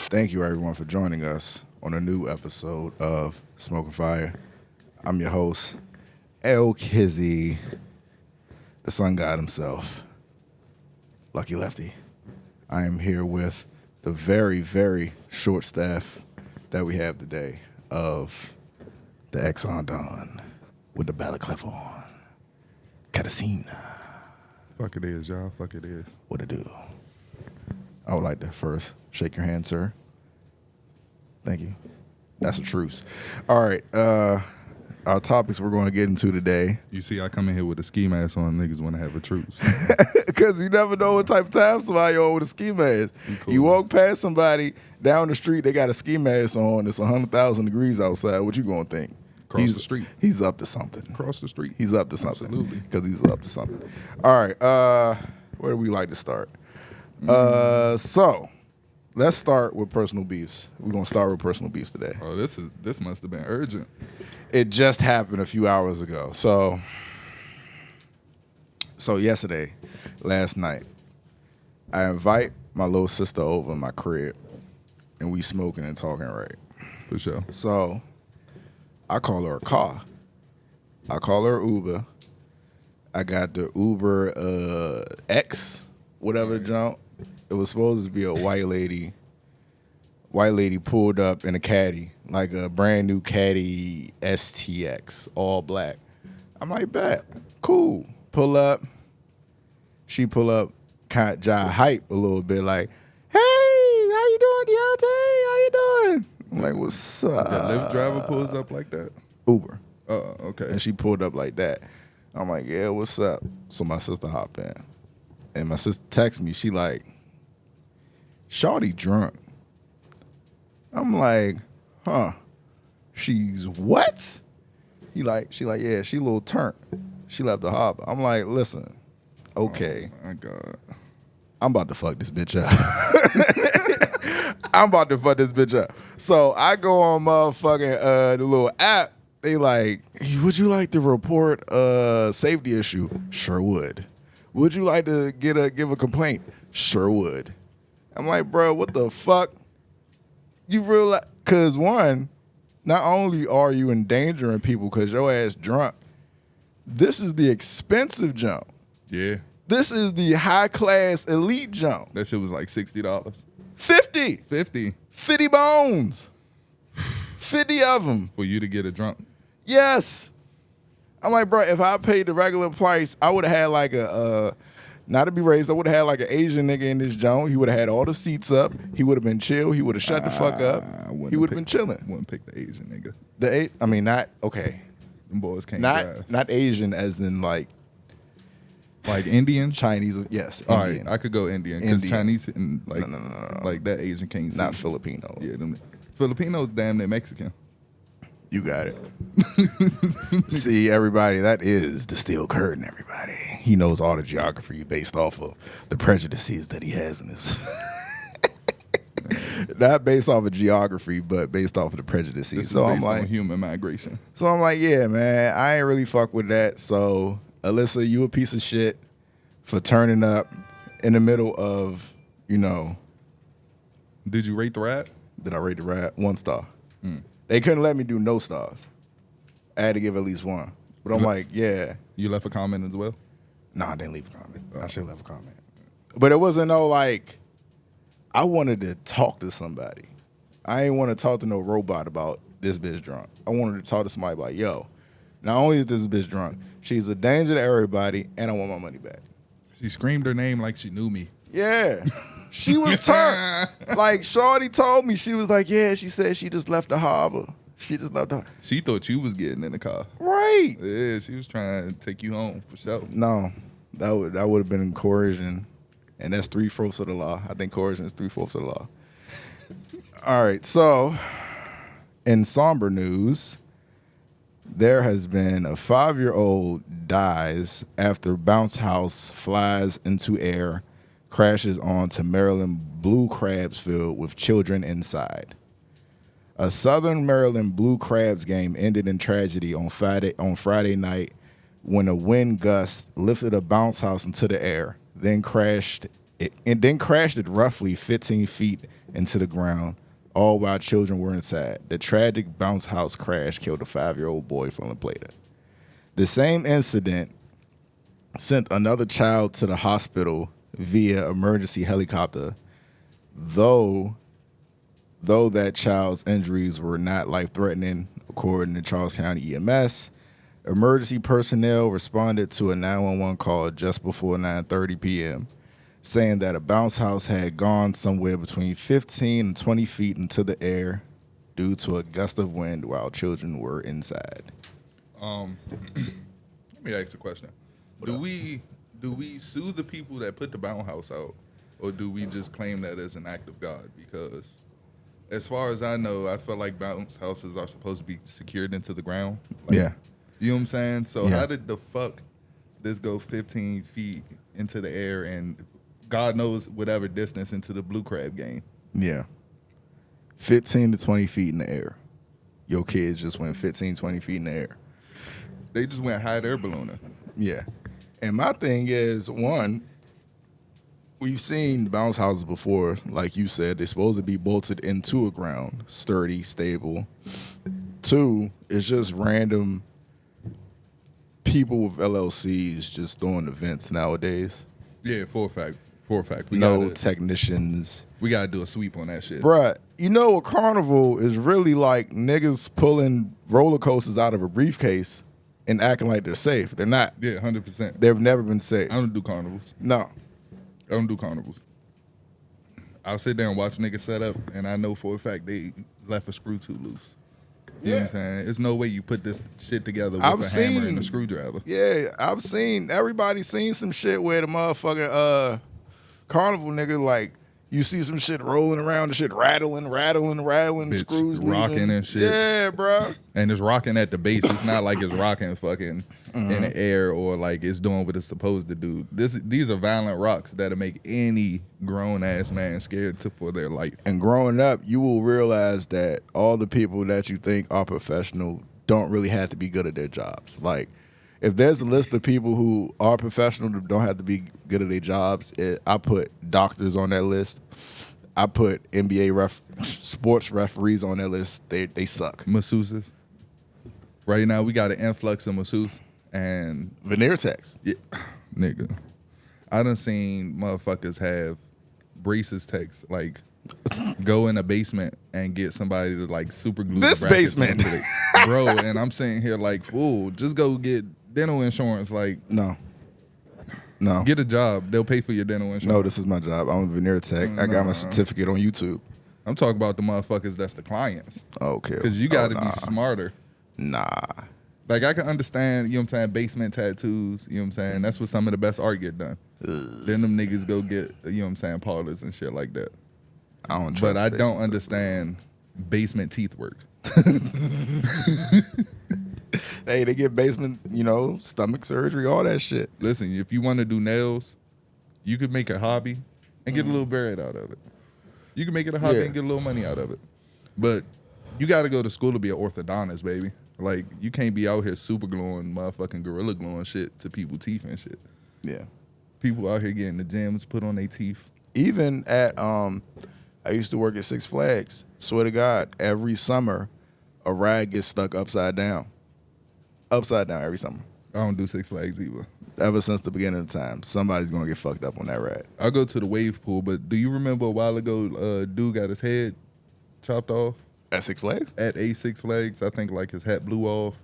Thank you, everyone, for joining us on a new episode of Smoke and Fire. I'm your host, El Kizzy, the sun god himself, Lucky Lefty. I am here with the very, very short staff that we have today of the Exxon Don with the balaclava on. Catacina. Fuck it is, y'all. Fuck it is. What it do? I would like to first shake your hand, sir. Thank you. That's a truce. All right. Our topics we're going to get into today. You see, I come in here with a ski mask on. Niggas want to have a truce. Because you never know what type of time somebody on with a ski mask. Cool. You walk past somebody down the street, they got a ski mask on. It's 100,000 degrees outside. What you going to think? Cross the street. He's up to something. Cross the street. He's up to something. Absolutely. Because he's up to something. All right. Where do we like to start? So let's start with personal beefs. We're gonna start with personal beefs today. Oh, this must have been urgent. It just happened a few hours ago. So yesterday, last night, I invite my little sister over in my crib, and we smoking and talking, right? For sure. So I call her a car. I call her Uber. I got the Uber X, whatever jump. It was supposed to be a white lady. White lady pulled up in a caddy, like a brand new caddy STX, all black. I'm like, bet, cool. Pull up. She pull up, kind of jive hype a little bit, like, hey, how you doing, Deontay? How you doing? I'm like, what's up? That Lyft driver pulls up like that? Uber. Okay. And she pulled up like that. I'm like, yeah, what's up? So my sister hopped in. And my sister texts me, she like, shawty drunk. I'm like, huh? She's what? She like, yeah, she a little turnt. She left the harbor. I'm like, listen, okay. Oh my God. I'm about to fuck this bitch up. I'm about to fuck this bitch up. So I go on motherfucking the little app. They like, would you like to report a safety issue? Sure would. Would you like to give a complaint? Sure would. I'm like, bro, what the fuck? You realize? Because one, not only are you endangering people because your ass drunk, this is the expensive jump. Yeah. This is the high class elite jump. That shit was like $60. 50. 50 50 bones. 50 of them. for you to get a drunk. Yes. I'm like, bro, if I paid the regular price, I would have had like not to be raised, I would have had like an Asian nigga in this joint. He would have had all the seats up. He would have been chill. He would have shut the fuck up. He would have been chilling. Wouldn't pick the Asian nigga. Not, okay. Them boys can't drive. Not Asian as in like Indian? Chinese, yes. All Indian. right, I could go Indian because Chinese and like No. like that Asian can't see. Not Filipino. Yeah, them Filipinos damn near Mexican. You got it. See, everybody, that is the steel curtain, everybody. He knows all the geography based off of the prejudices that he has in his... Not based off of geography, but based off of the prejudices. This so is I'm based like, on human migration. So I'm like, yeah, man, I ain't really fuck with that. So, Alyssa, you a piece of shit for turning up in the middle of, Did you rate the rap? Did I rate the rap? 1 star. They couldn't let me do no stars. I had to give at least 1. But I'm like, yeah. You left a comment as well? Nah, I didn't leave a comment. I should have left a comment. But it wasn't no like, I wanted to talk to somebody. I ain't want to talk to no robot about this bitch drunk. I wanted to talk to somebody like, yo, not only is this bitch drunk, she's a danger to everybody, and I want my money back. She screamed her name like she knew me. Yeah. She was turned. Like, Shorty told me, she was like, yeah, she said she just left the harbor. She just left the harbor. She thought you was getting in the car. Right. Yeah, she was trying to take you home for sure. No, that would have been coercion, and that's 3/4 of the law. I think coercion is 3/4 of the law. All right, so in somber news, there has been a 5-year-old dies after bounce house flies into air, crashes onto Maryland blue crabs field with children inside. A Southern Maryland Blue Crabs game ended in tragedy on Friday night when a wind gust lifted a bounce house into the air, then crashed it roughly 15 feet into the ground, all while children were inside. The tragic bounce house crash killed a 5-year-old boy from La Plata. The same incident sent another child to the hospital via emergency helicopter, though that child's injuries were not life-threatening, according to Charles County EMS. Emergency personnel responded to a 911 call just before 9:30 p.m., saying that a bounce house had gone somewhere between 15 and 20 feet into the air due to a gust of wind while children were inside. Let me ask a question. Do we sue the people that put the bounce house out, or do we just claim that as an act of God? Because as far as I know, I feel like bounce houses are supposed to be secured into the ground. Like, Yeah. You know what I'm saying? So Yeah. how did the fuck this go 15 feet into the air and God knows whatever distance into the blue crab game? Yeah. 15 to 20 feet in the air. Your kids just went 15, 20 feet in the air. They just went hot air ballooning. Yeah. And my thing is, one, we've seen bounce houses before, like you said. They're supposed to be bolted into a ground, sturdy, stable. Two, it's just random people with LLCs just throwing events nowadays. Yeah, for a fact. No technicians. We gotta do a sweep on that shit. Bruh, you know a carnival is really like niggas pulling roller coasters out of a briefcase and acting like they're safe. They're not. Yeah, 100%. They've never been safe. I don't do carnivals. No. I don't do carnivals. I'll sit there and watch niggas set up, and I know for a fact they left a screw too loose. You know what I'm saying? There's no way you put this shit together with a hammer and a screwdriver. Yeah, everybody's seen some shit where the motherfucking carnival nigga, like, you see some shit rolling around, the shit rattling, Bitch, screws rocking leaving. and shit. Yeah, bro. And it's rocking at the base. It's not like it's rocking fucking in the air or like it's doing what it's supposed to do. These are violent rocks that'll make any grown ass man scared for their life. And growing up, you will realize that all the people that you think are professional don't really have to be good at their jobs. Like, if there's a list of people who are professional that don't have to be good at their jobs, I put doctors on that list. I put NBA sports referees on that list. They suck. Masseuses. Right now, we got an influx of masseuse and Veneer techs. yeah, nigga. I done seen motherfuckers have braces techs like go in a basement and get somebody to like super glue This the brackets basement. onto bro. And I'm sitting here like, fool, just go get dental insurance. Like, No. get a job. They'll pay for your dental insurance. No, this is my job. I'm a veneer tech. I got my certificate on YouTube. I'm talking about the motherfuckers that's the clients. Okay. Because you got to nah. be smarter. Nah. Like, I can understand, you know what I'm saying, basement tattoos, you know what I'm saying? That's where some of the best art get done. Then them niggas go get, you know what I'm saying, parlors and shit like that. I don't trust But I basement. don't understand basement teeth work. Hey, they get basement, stomach surgery, all that shit. Listen, if you want to do nails, you could make a hobby and get a little bread out of it. You can make it a hobby Yeah. and get a little money out of it. But you got to go to school to be an orthodontist, baby. Like, you can't be out here super gluing, motherfucking gorilla gluing shit to people's teeth and shit. Yeah. People out here getting the gems put on their teeth. Even at I used to work at Six Flags. Swear to God, every summer a rag gets stuck upside down. Upside down every summer. I don't do Six Flags either. Ever since the beginning of time, somebody's gonna get fucked up on that rag. I go to the wave pool, but do you remember a while ago, dude got his head chopped off At Six Flags? at a Six Flags? I think like his hat blew off,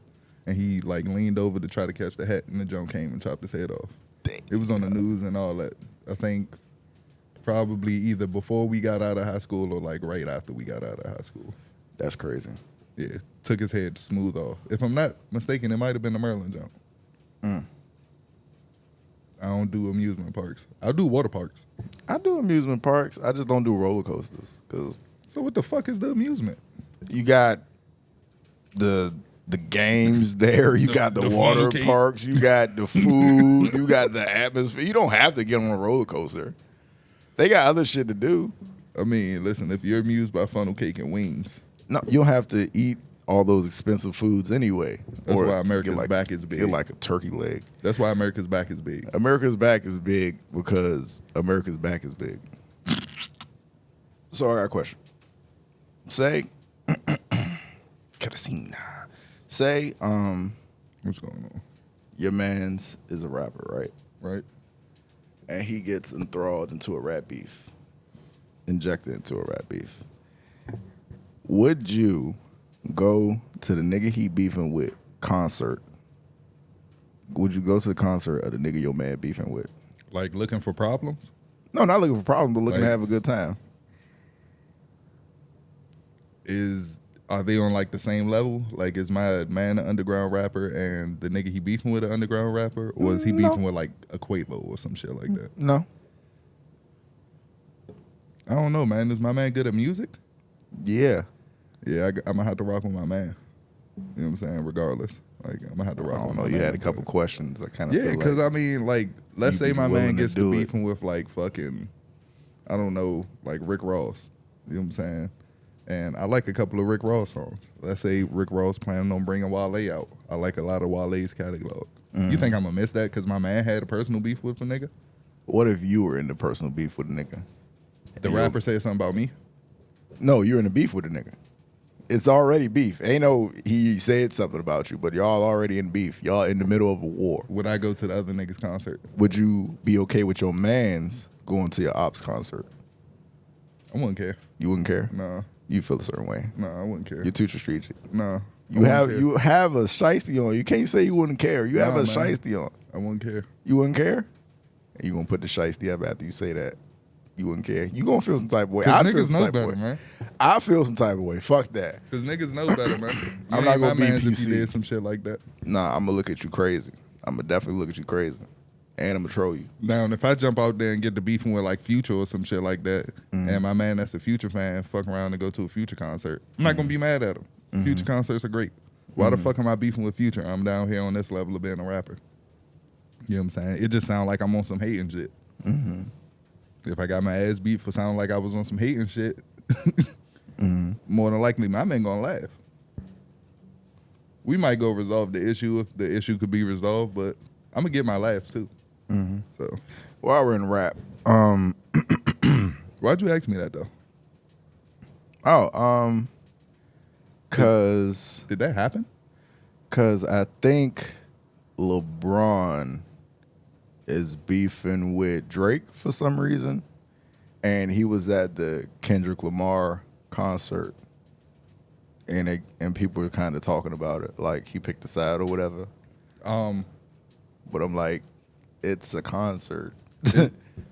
and he like leaned over to try to catch the hat, and the junk came and chopped his head off. Damn. It was on the news and all that. I think probably either before we got out of high school or like right after we got out of high school. That's crazy. Yeah, took his head smooth off. If I'm not mistaken, it might have been the Maryland jump. I don't do amusement parks. I do water parks. I do amusement parks. I just don't do roller coasters. Cause So what the fuck is the amusement? you got the games there. You got the the water funnel cake. parks. You got the food. You got the atmosphere. You don't have to get on a roller coaster. They got other shit to do. I mean, listen, if you're amused by funnel cake and wings, No, you don't have to eat all those expensive foods anyway. That's Or why America's get back is big. Get like a turkey leg. that's why America's back is big. America's back is big because America's back is big. So I got a question. Say, Katasina. Say, What's going on? your man's is a rapper, right? Right? And he gets enthralled into a rap beef, injected into a rap beef. Would you go to the nigga he beefing with concert? Would you go to the concert of the nigga your man beefing with? Like looking for problems? No, not looking for problems, but looking to Like- have a good time. Are they on like the same level? Like, is my man an underground rapper and the nigga he beefing with an underground rapper, or is he No. beefing with like a Quavo or some shit like that? No. I don't know, man. Is my man good at music? Yeah. Yeah, I'm gonna have to rock with my man. You know what I'm saying? Regardless, like I'm gonna have to I rock. don't with know. my You man. had a couple questions. I kind of Yeah, because I mean, like, let's you'd say be my willing man to gets do to it. beefing with like fucking, I don't know, like Rick Ross. You know what I'm saying? And I like a couple of Rick Ross songs. Let's say Rick Ross planning on bringing Wale out. I like a lot of Wale's catalog. You think I'm gonna miss that because my man had a personal beef with a nigga? What if you were in the personal beef with a nigga? The And rapper said something about me? No, you're in a beef with a nigga. It's already beef. Ain't no he said something about you, but y'all already in beef. Y'all in the middle of a war. Would I go to the other nigga's concert? Would you be okay with your man's going to your ops concert? I wouldn't care. You wouldn't care? Nah, You feel a certain way. I wouldn't care. You're too strategic. Nah, You have a shiesty on. You can't say you wouldn't care. You have Nah, a man. shiesty on. I wouldn't care. You wouldn't care? And you gonna put the shiesty up after you say that. You wouldn't care. You gonna feel some type of way. Cause I feel niggas some know type of better, way. man. I feel some type of way. Fuck that. Cause niggas know better, man. You I'm not ain't gonna my be mans if PC. you did some shit like that. Nah, I'm gonna look at you crazy. I'm gonna definitely look at you crazy. And I'm gonna troll you. Now, if I jump out there and get the beefing with like Future or some shit like that, and my man that's a Future fan fuck around and go to a Future concert, I'm not gonna be mad at him. Future concerts are great. Why the fuck am I beefing with Future? I'm down here on this level of being a rapper. You know what I'm saying? It just sounds like I'm on some hating shit. If I got my ass beat for sounding like I was on some hating shit, more than likely my man gonna laugh. We might go resolve the issue if the issue could be resolved, but I'm gonna get my laughs too. So While we're in rap, why'd you ask me that though? cause Did that happen? I think LeBron is beefing with Drake for some reason, and he was at the Kendrick Lamar concert, and people were kind of talking about it, like he picked a side or whatever. But I'm like, it's a concert.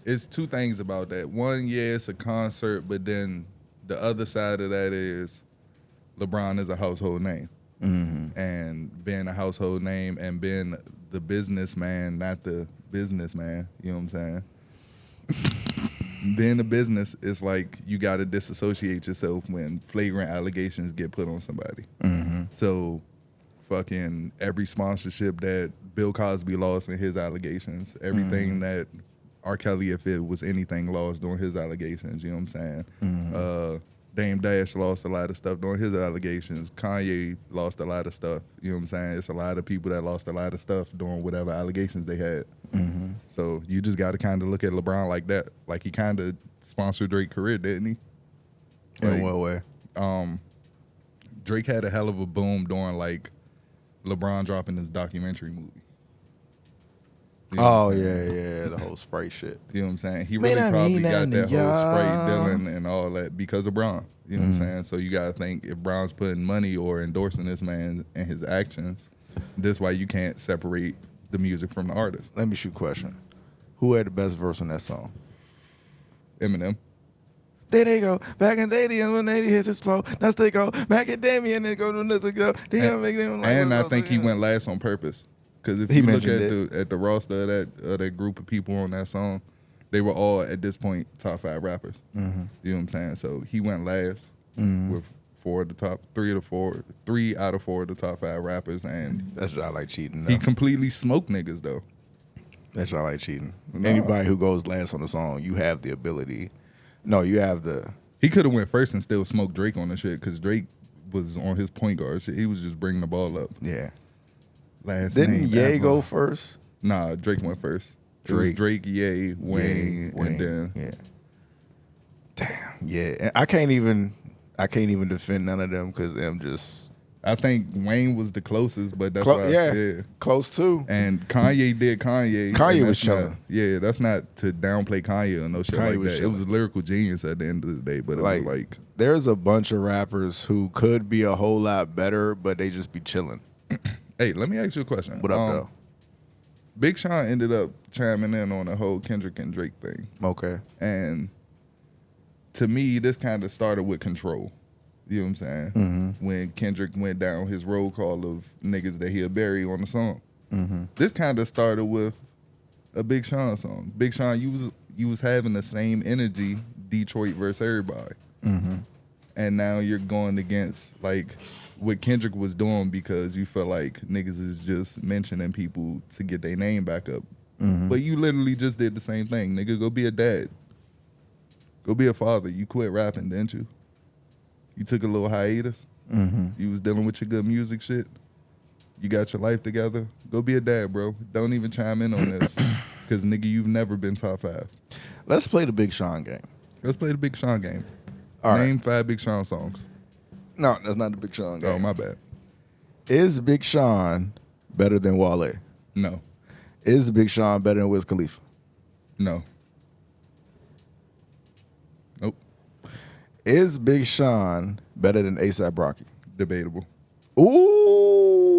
It's two things about that. One, yeah, it's a concert, but then the other side of that is LeBron is a household name. And being a household name and being the businessman, not the businessman, you know what I'm saying? Being a business is like you got to disassociate yourself when flagrant allegations get put on somebody. So fucking every sponsorship that Bill Cosby lost in his allegations, everything that R. Kelly, if it was anything, lost during his allegations, you know what I'm saying? Dame Dash lost a lot of stuff during his allegations. Kanye lost a lot of stuff, you know what I'm saying? It's a lot of people that lost a lot of stuff during whatever allegations they had. So you just got to kind of look at LeBron like that. Like he kind of sponsored Drake's career, didn't he? In Like, what way? Drake had a hell of a boom during like LeBron dropping his documentary movie. You know what Oh I'm saying? yeah, the whole Sprite shit. You know what I'm saying? He Man, really I probably mean, got that whole yeah. Sprite dealing and all that because of Bron. You know what I'm saying? So you gotta think if Bron's putting money or endorsing this man and his actions, this why you can't separate the music from the artist. Let me shoot a question. Who had the best verse on that song? Eminem. There they go. Back in the 80s when 80 hits his flow. Now they go. Macadamia and then go to this go. Damn, make them like And I think he went last on purpose. Because if He you look mentioned at the roster of that group of people on that song, they were all at this point top 5 rappers. You know what I'm saying? So he went last with 3 out of 4 of the top 5 rappers, and That's what I like cheating. he Though. completely smoked niggas though. That's what I like cheating. No. Anybody who goes last on the song, you have the ability. No, you have the. He could have went first and still smoked Drake on the shit because Drake was on his point guard shit. He was just bringing the ball up. Yeah. Last Didn't name Ye ever. go first? Nah, Drake went first. It was Drake. Drake, Ye, Wayne, and then Yeah. Damn. Yeah, and I can't even defend none of them because I'm just I think Wayne was the closest, but that's why. Yeah. close too. And Kanye did Kanye. Kanye and was that's not- chilling. Yeah, that's not to downplay Kanye or no shit Kanye like was that. chilling. It was a lyrical genius at the end of the day, but it Like, was like, there's a bunch of rappers who could be a whole lot better, but they just be chilling. hey, let me ask you a question. What up, though? Big Sean ended up chiming in on the whole Kendrick and Drake thing. Okay. And to me, this kind of started with Control. You know what I'm saying? Mm-hmm. When Kendrick went down his roll call of niggas that he'll bury on the song. Mm-hmm. This kind of started with a Big Sean song. Big Sean, you was having the same energy, Detroit versus everybody. Mm-hmm. And now you're going against like what Kendrick was doing because you feel like niggas is just mentioning people to get their name back up. Mm-hmm. But you literally just did the same thing. Nigga, go be a dad. Go be a father. You quit rapping, didn't you? You took a little hiatus. Mm-hmm. You was dealing with your good music shit. You got your life together. Go be a dad, bro. Don't even chime in on this. Because, nigga, you've never been top 5. Let's play the Big Sean game. Let's play the Big Sean game. All right. Name 5 Big Sean songs. No, that's not the Big Sean game. Oh, my bad. Is Big Sean better than Wale? No. Is Big Sean better than Wiz Khalifa? No. Nope. Is Big Sean better than A$AP Rocky? Debatable. Ooh.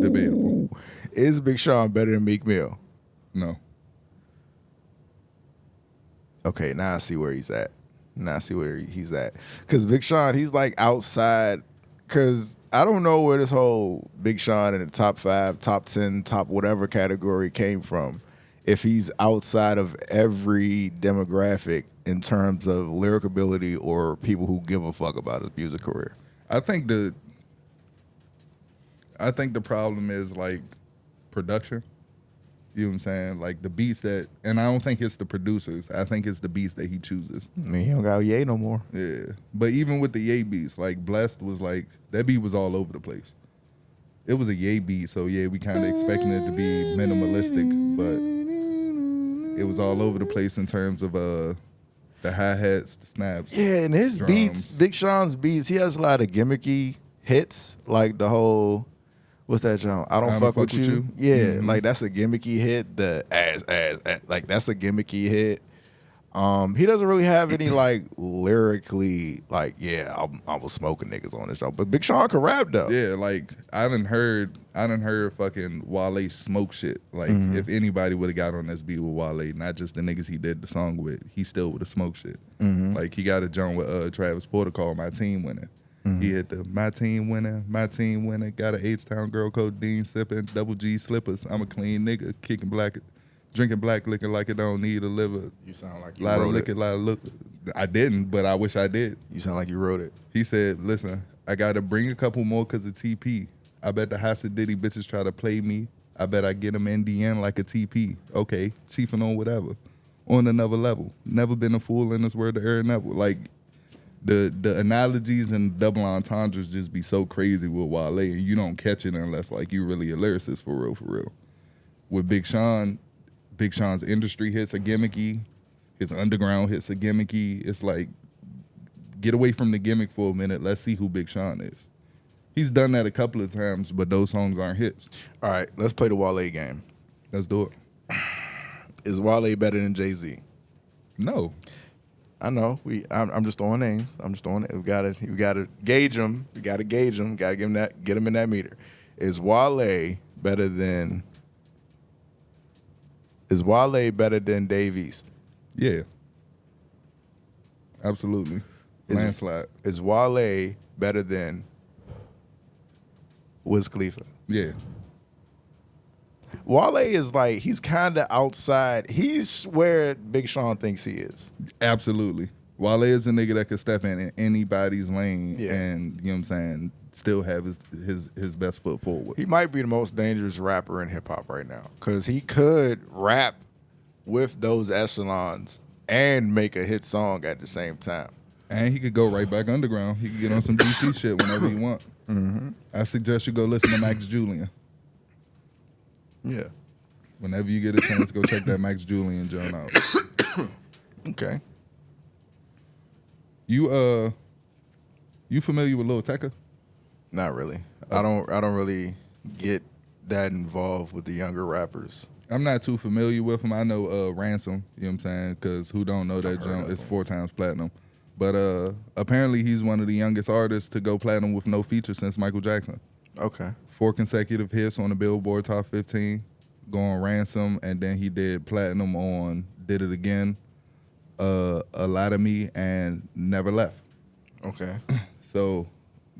Debatable. Is Big Sean better than Meek Mill? No. Okay, now I see where he's at. Because Big Sean, he's like outside. Because I don't know where this whole Big Sean in the top 5, top 10, top whatever category came from. If he's outside of every demographic in terms of lyric ability or people who give a fuck about his music career. I think the problem is like production. You know what I'm saying? Like the beats that, and I don't think it's the producers. I think it's the beats that he chooses. I mean, he don't got Ye no more. Yeah. But even with the Ye beats, like Blessed was like, that beat was all over the place. It was a Ye beat, so yeah, we kind of expecting it to be minimalistic, but it was all over the place in terms of the hi-hats, the snaps. Yeah, and his drums. beats, Big Sean's beats, he has a lot of gimmicky hits, like the whole, what's that, John? I don't fuck with you. Yeah, like that's a gimmicky hit. The ass, like that's a gimmicky hit. He doesn't really have any like lyrically, like I was smoking niggas on this show, but Big Sean can rap though. Yeah, like I done heard fucking Wale smoke shit. Like if anybody would have got on this beat with Wale, not just the niggas he did the song with, he still would have smoked shit. Like he got a joint with Travis Porter called My Team Winning. He hit the my team winner, got a H-Town girl codeine sipping, double G slippers. I'm a clean nigga, kicking black, drinking black liquor like it don't need a liver. You sound like you Lot of wrote liquor, it. lot of look. I didn't, but I wish I did. You sound like you wrote it. He said, listen, I got to bring a couple more because of TP. I bet the Hassa Diddy bitches try to play me. I bet I get them NDN like a TP. Okay, chiefing on whatever. On another level. Never been a fool in this word to Aaron Neville. Like, the analogies and double entendres just be so crazy with Wale, and you don't catch it unless, like, you really a lyricist for real. With Big Sean, Big Sean's industry hits are gimmicky. His underground hits are gimmicky. It's like, get away from the gimmick for a minute. Let's see who Big Sean is. He's done that a couple of times, but those songs aren't hits. All right, let's play the Wale game. Let's do it. Is Wale better than Jay-Z? No. I know. I'm just throwing names. I'm just throwing it. We gotta gauge them. We gotta gauge them. Gotta give him that. Get him in that meter. Is Wale better than Dave East? Yeah. Absolutely. Landslide. Is Wale better than Wiz Khalifa? Yeah. Wale is like, he's kind of outside. He's where Big Sean thinks he is. Absolutely. Wale is a nigga that could step in anybody's lane and, you know what I'm saying, still have his best foot forward. He might be the most dangerous rapper in hip-hop right now because he could rap with those echelons and make a hit song at the same time. And he could go right back underground. He could get on some DC shit whenever he want. I suggest you go listen to Max Julian. Yeah. Whenever you get a chance, go check that Max Julian joint out. Okay. You familiar with Lil Tecca? Not really. I don't really get that involved with the younger rappers. I'm not too familiar with him. I know Ransom, you know what I'm saying? Because who don't know that jump? It's 4 times platinum. But apparently he's one of the youngest artists to go platinum with no feature since Michael Jackson. Okay. 4 consecutive hits on the Billboard Top 15, going Ransom, and then he did platinum on Did It Again, A Lot of Me, and Never Left. Okay. So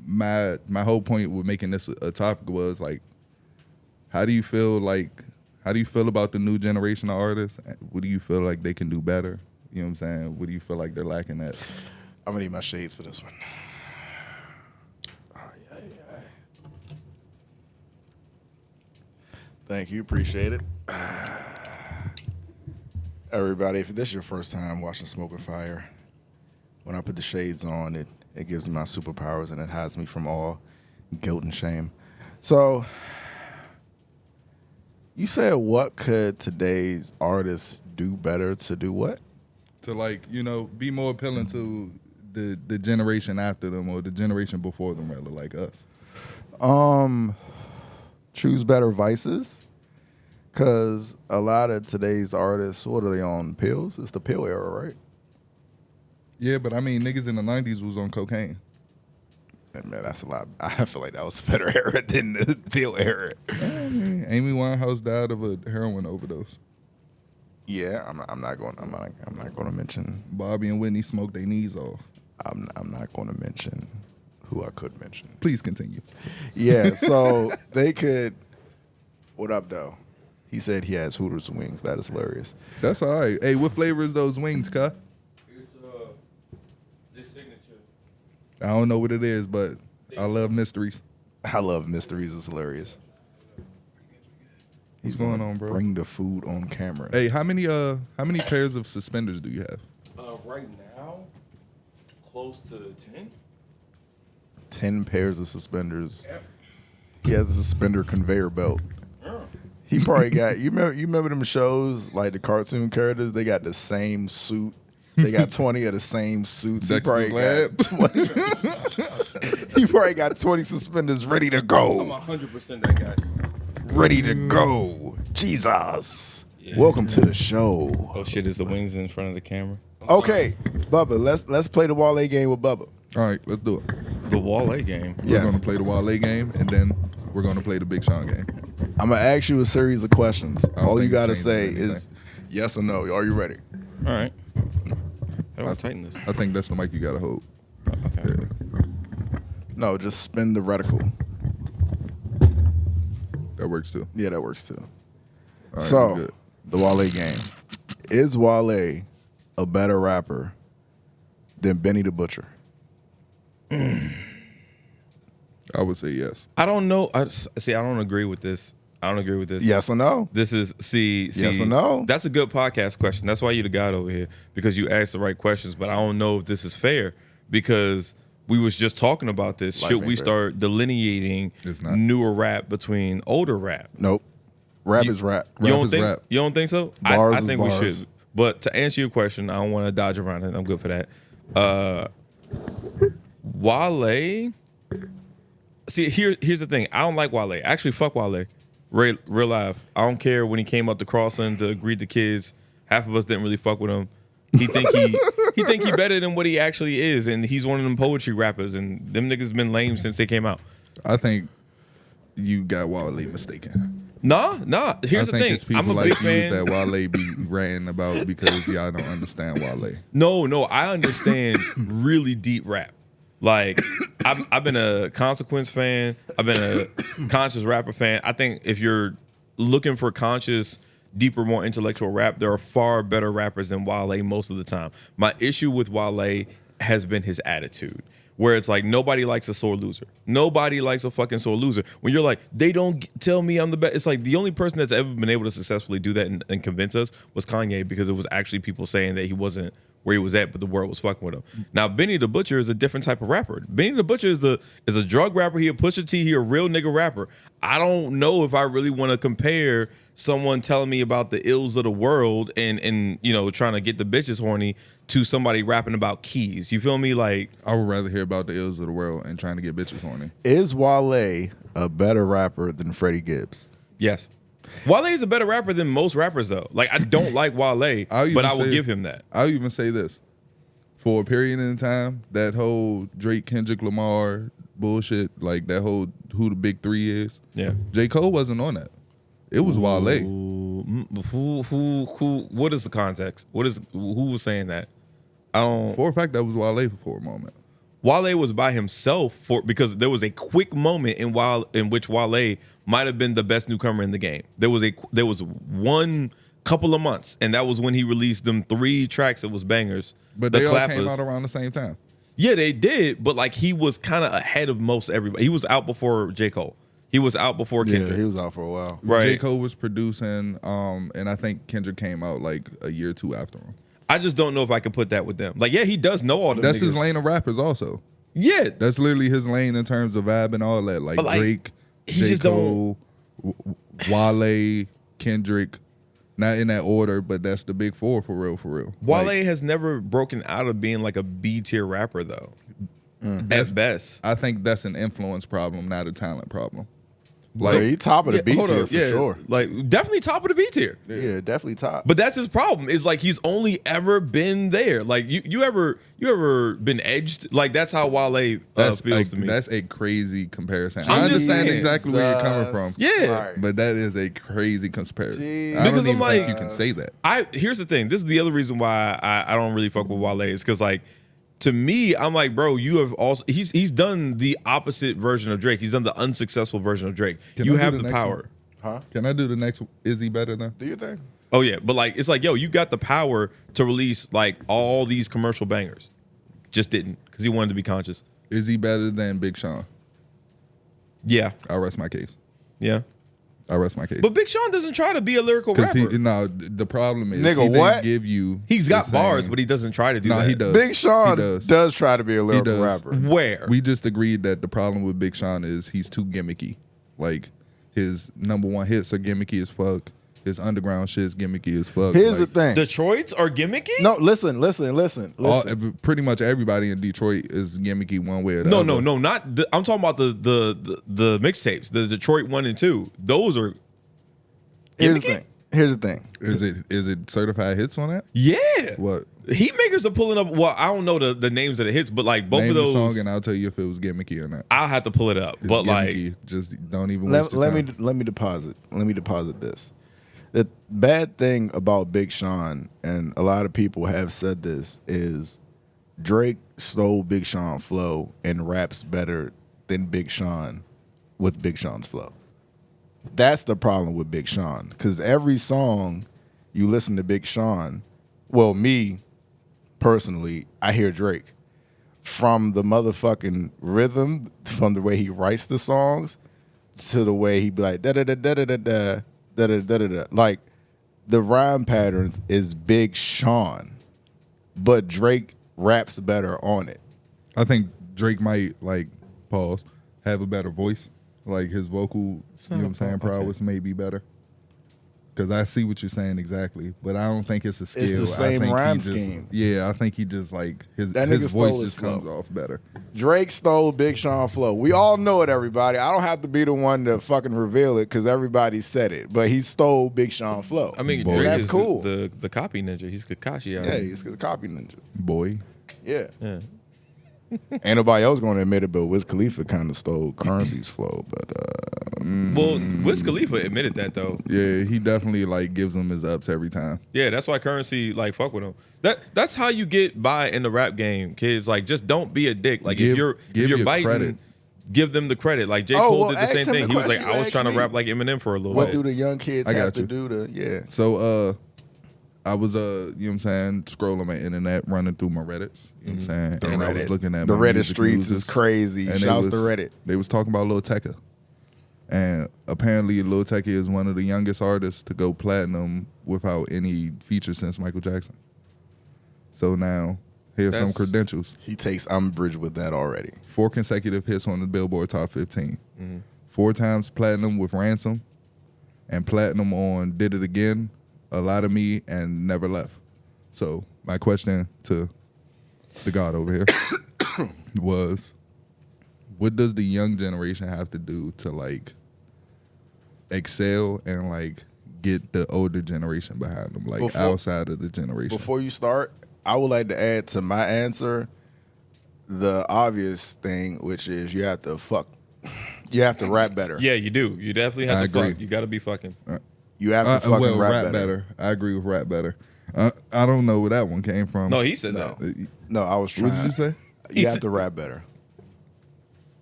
my whole point with making this a topic was like, how do you feel about the new generation of artists? What do you feel like they can do better? You know what I'm saying? What do you feel like they're lacking at? I'm gonna need my shades for this one. Thank you, appreciate it. Everybody, if this is your first time watching Smoke and Fire, when I put the shades on, it gives me my superpowers and it hides me from all guilt and shame. So, you said what could today's artists do better to do what? To like, you know, be more appealing to the generation after them or the generation before them, rather, like us. Choose better vices, because a lot of today's artists, what are they on, pills? It's the pill era, right? Yeah, but I mean, niggas in the 90s was on cocaine. And man, that's a lot. I feel like that was a better era than the pill era. I mean, Amy Winehouse died of a heroin overdose. Yeah, I'm not going to mention. Bobby and Whitney smoked their knees off. I'm not going to mention who I could mention. Please continue. Yeah, so they could. What up, though? He said he has Hooters wings. That is hilarious. That's all right. Hey, what flavor is those wings, cuh? It's this signature. I don't know what it is, but I love mysteries. I love mysteries. It's hilarious. What's going on, bro? Bring the food on camera. Hey, how many pairs of suspenders do you have? Right now, close to 10. 10 pairs of suspenders. Yep. He has a suspender conveyor belt. Yeah. He probably got you remember them shows like the cartoon characters? They got the same suit. They got 20 of the same suits. He probably got 20. He probably got 20 suspenders ready to I'm go. 100% that guy. Ready to go. Jesus. Yeah. Welcome to the show. Oh shit! Is the wings in front of the camera? Okay, Bubba, let's play the Wale game with Bubba. All right, let's do it. The Wale game. We're going to play the Wale game, and then we're going to play the Big Sean game. I'm gonna ask you a series of questions. don't All you think it gotta changes say anything. is yes or no. Are you ready? All right. How do I tighten this? I think that's the mic you got to hold. Okay. Yeah, No, just spin the reticle. that works too. Yeah, that works too. All right, we're So, good. the Wale game. Is Wale a better rapper than Benny the Butcher? I would say yes. I don't know. I don't agree with this. Yes or no? This is Yes or no? That's a good podcast question. That's why you're the guy over here, because you asked the right questions. But I don't know if this is fair, because we was just talking about this. Life Should ain't we fair. start delineating It's not. newer rap between older rap? Nope. Rap You- is rap. You Rap don't is think? rap. You don't think so? Bars I is think we bars. should. But to answer your question, I don't want to dodge around it. I'm good for that. Wale. See, here's the thing. I don't like Wale. Actually, fuck Wale. Real life. I don't care when he came up to Crossland to greet the kids. Half of us didn't really fuck with him. He think he better than what he actually is, and he's one of them poetry rappers. And them niggas been lame since they came out. I think you got Wale mistaken. Nah. Here's I the think thing. it's people I'm a like big you fan. that Wale be ranting about because y'all don't understand Wale. No, I understand really deep rap. Like, I've been a Consequence fan. I've been a conscious rapper fan. I think if you're looking for conscious, deeper, more intellectual rap, there are far better rappers than Wale most of the time. My issue with Wale has been his attitude, where it's like nobody likes a sore loser. Nobody likes a fucking sore loser. When you're like, they don't tell me I'm the best. It's like the only person that's ever been able to successfully do that and convince us was Kanye, because it was actually people saying that he wasn't where he was at, but the world was fucking with him. Now, Benny the Butcher is a different type of rapper. Benny the Butcher is a drug rapper. He a Pusha T. He a real nigga rapper. I don't know if I really want to compare someone telling me about the ills of the world and you know trying to get the bitches horny to somebody rapping about keys. You feel me? Like, I would rather hear about the ills of the world and trying to get bitches horny. Is Wale a better rapper than Freddie Gibbs? yes. Wale is a better rapper than most rappers, though. Like, I don't like Wale, but I will give him that. I'll even say this. For a period in time, that whole Drake, Kendrick Lamar bullshit, like that whole who the big three is, Yeah. J. Cole wasn't on that. It was Wale. Who? What is the context? Who was saying that? I don't. For a fact, that was Wale for a moment. Wale was by himself because there was a quick moment in which Wale might have been the best newcomer in the game. There was one couple of months, and that was when he released them 3 tracks that was bangers. But the they all clappers. came out around the same time. Yeah, they did, but like he was kind of ahead of most everybody. He was out before J. Cole. He was out before Kendrick. Yeah, he was out for a while. Right. J. Cole was producing, and I think Kendrick came out like a year or two after him. I just don't know if I could put that with them. Like, yeah, he does know all the That's niggas. his lane of rappers also. Yeah. That's literally his lane in terms of vibe and all that. Like, But, like, Drake, he J. just Cole, Wale, Kendrick. Not in that order, but that's the big 4 for real, for real. Wale Like, has never broken out of being like a B tier rapper though. At best. I think that's an influence problem, not a talent problem. Like, he top of the B hold tier up, for sure. Like, definitely top of the B tier. Yeah, definitely top. But that's his problem. Is like he's only ever been there. Like you ever been edged? Like that's how Wale feels to me. That's a crazy comparison. I'm I just understand saying. exactly where you're coming from. Yeah. But that is a crazy comparison. Jesus. I don't Because I'm even like- think you can say that. Here's the thing. This is the other reason why I don't really fuck with Wale is because like to me, I'm like, bro, you have also he's done the opposite version of Drake. He's done the unsuccessful version of Drake. Can You I do have the the next power. one? Huh? Can I do the next? Is he better than? Do you think? Oh yeah, but like it's like, yo, you got the power to release like all these commercial bangers. Just didn't because he wanted to be conscious. Is he better than Big Sean? Yeah, I rest my case. yeah. I rest my case. But Big Sean doesn't try to be a lyrical Because rapper. the problem is Nigga, he didn't what? give you. He's the got bars, same- but he doesn't try to do No, that. he does. Big Sean He does try to be a lyrical does. rapper. Where? We just agreed that the problem with Big Sean is he's too gimmicky. Like his number 1 hits are gimmicky as fuck. His underground shit is gimmicky as fuck. Here's like, the thing. Detroit's are gimmicky? No, listen. Pretty much everybody in Detroit is gimmicky one way or the No, other. no, not. I'm talking about the mixtapes, the Detroit 1 and 2. Those are. Gimmicky? Here's the thing. Is it certified hits on that? Yeah. What? Heat makers are pulling up. Well, I don't know the names of the hits, but like both Name of the those. song and I'll tell you if it was gimmicky or not. I'll have to pull it up. It's But like, gimmicky. Just don't even waste your Let time. me deposit this. The bad thing about Big Sean, and a lot of people have said this, is Drake stole Big Sean flow and raps better than Big Sean with Big Sean's flow. That's the problem with Big Sean, because every song you listen to Big Sean, well, me personally, I hear Drake. From the motherfucking rhythm, from the way he writes the songs, to the way he be like da da da da da da da da da da da. Like the rhyme patterns is Big Sean, but Drake raps better on it. I think Drake might have a better voice. Like his vocal, you know what I'm saying, prowess may be better. Because I see what you're saying exactly, but I don't think it's a skill. It's the same I think rhyme he just, scheme. Yeah, I think he just like his That nigga voice stole just his flow. comes off better. Drake stole Big Sean flow. We all know it, everybody. I don't have to be the one to fucking reveal it because everybody said it. But he stole Big Sean flow. I mean, Boy. Drake That's is cool. the copy ninja. He's Kakashi. Yeah, he's a copy ninja. Boy, Yeah. Yeah. Ain't nobody else going to admit it, but Wiz Khalifa kind of stole Currency's flow. But Well, Wiz Khalifa admitted that though. yeah, he definitely like gives him his ups every time. Yeah, that's why Currency like fuck with him. That's how you get by in the rap game, kids. Like, just don't be a dick. Like Give if you're your biting, credit. give them the credit. Like J. Oh, Cole well, did the ask same him thing. the He was like, question I you was asked trying to me. rap like Eminem for a little what bit. do the young kids I got have to you. do to, yeah. So I was you know what I'm saying, scrolling my internet, running through my Reddits, you know what I'm saying? And I was looking at the my Reddit music streets news, is crazy. and Shouts to Reddit. They was talking about Lil Tecca. And apparently Lil Tecca is one of the youngest artists to go platinum without any feature since Michael Jackson. So now, here's some That's- credentials. He takes umbrage with that already. 4 consecutive hits on the Billboard Top 15. 4 times platinum with Ransom. And platinum on Did It Again, A Lot of Me, and Never Left. So my question to the God over here was, what does the young generation have to do to like excel and like get the older generation behind them, like outside of the generation? Before you start, I would like to add to my answer the obvious thing, which is you have to rap better. Yeah, you do. You definitely have I to agree. fuck. You got to be fucking. You have to fucking rap better. I agree with rap better. I don't know where that one came from. No, he said No. that. No, I was trying. What did you say? You have to rap better.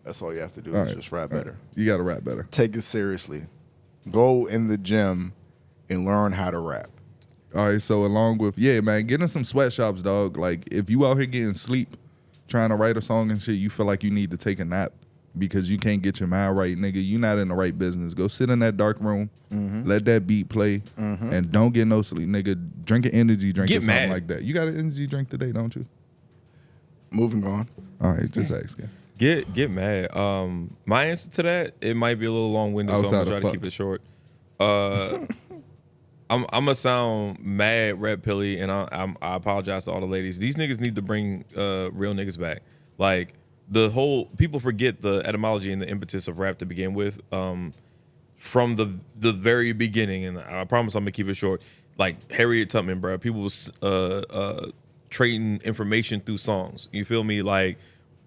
That's all you have to do All is right. just rap better. You got to rap better. Take it seriously. Go in the gym and learn how to rap. All right, so along with, man, get in some sweatshops, dog. Like, if you out here getting sleep, trying to write a song and shit, you feel like you need to take a nap because you can't get your mind right, nigga. You not in the right business. Go sit in that dark room, let that beat play, and don't get no sleep, nigga. Drink an energy drink Get or something mad. like that. You got an energy drink today, don't you? Moving on. All right, just asking. Get mad. My answer to that, it might be a little long winded, so I'm Outside gonna of try to fuck. keep it short. I'm gonna sound mad, red pilly, and I apologize to all the ladies. These niggas need to bring real niggas back. Like the whole people forget the etymology and the impetus of rap to begin with. From the very beginning, and I promise I'm gonna keep it short. Like Harriet Tubman, bro. People was trading information through songs. You feel me? Like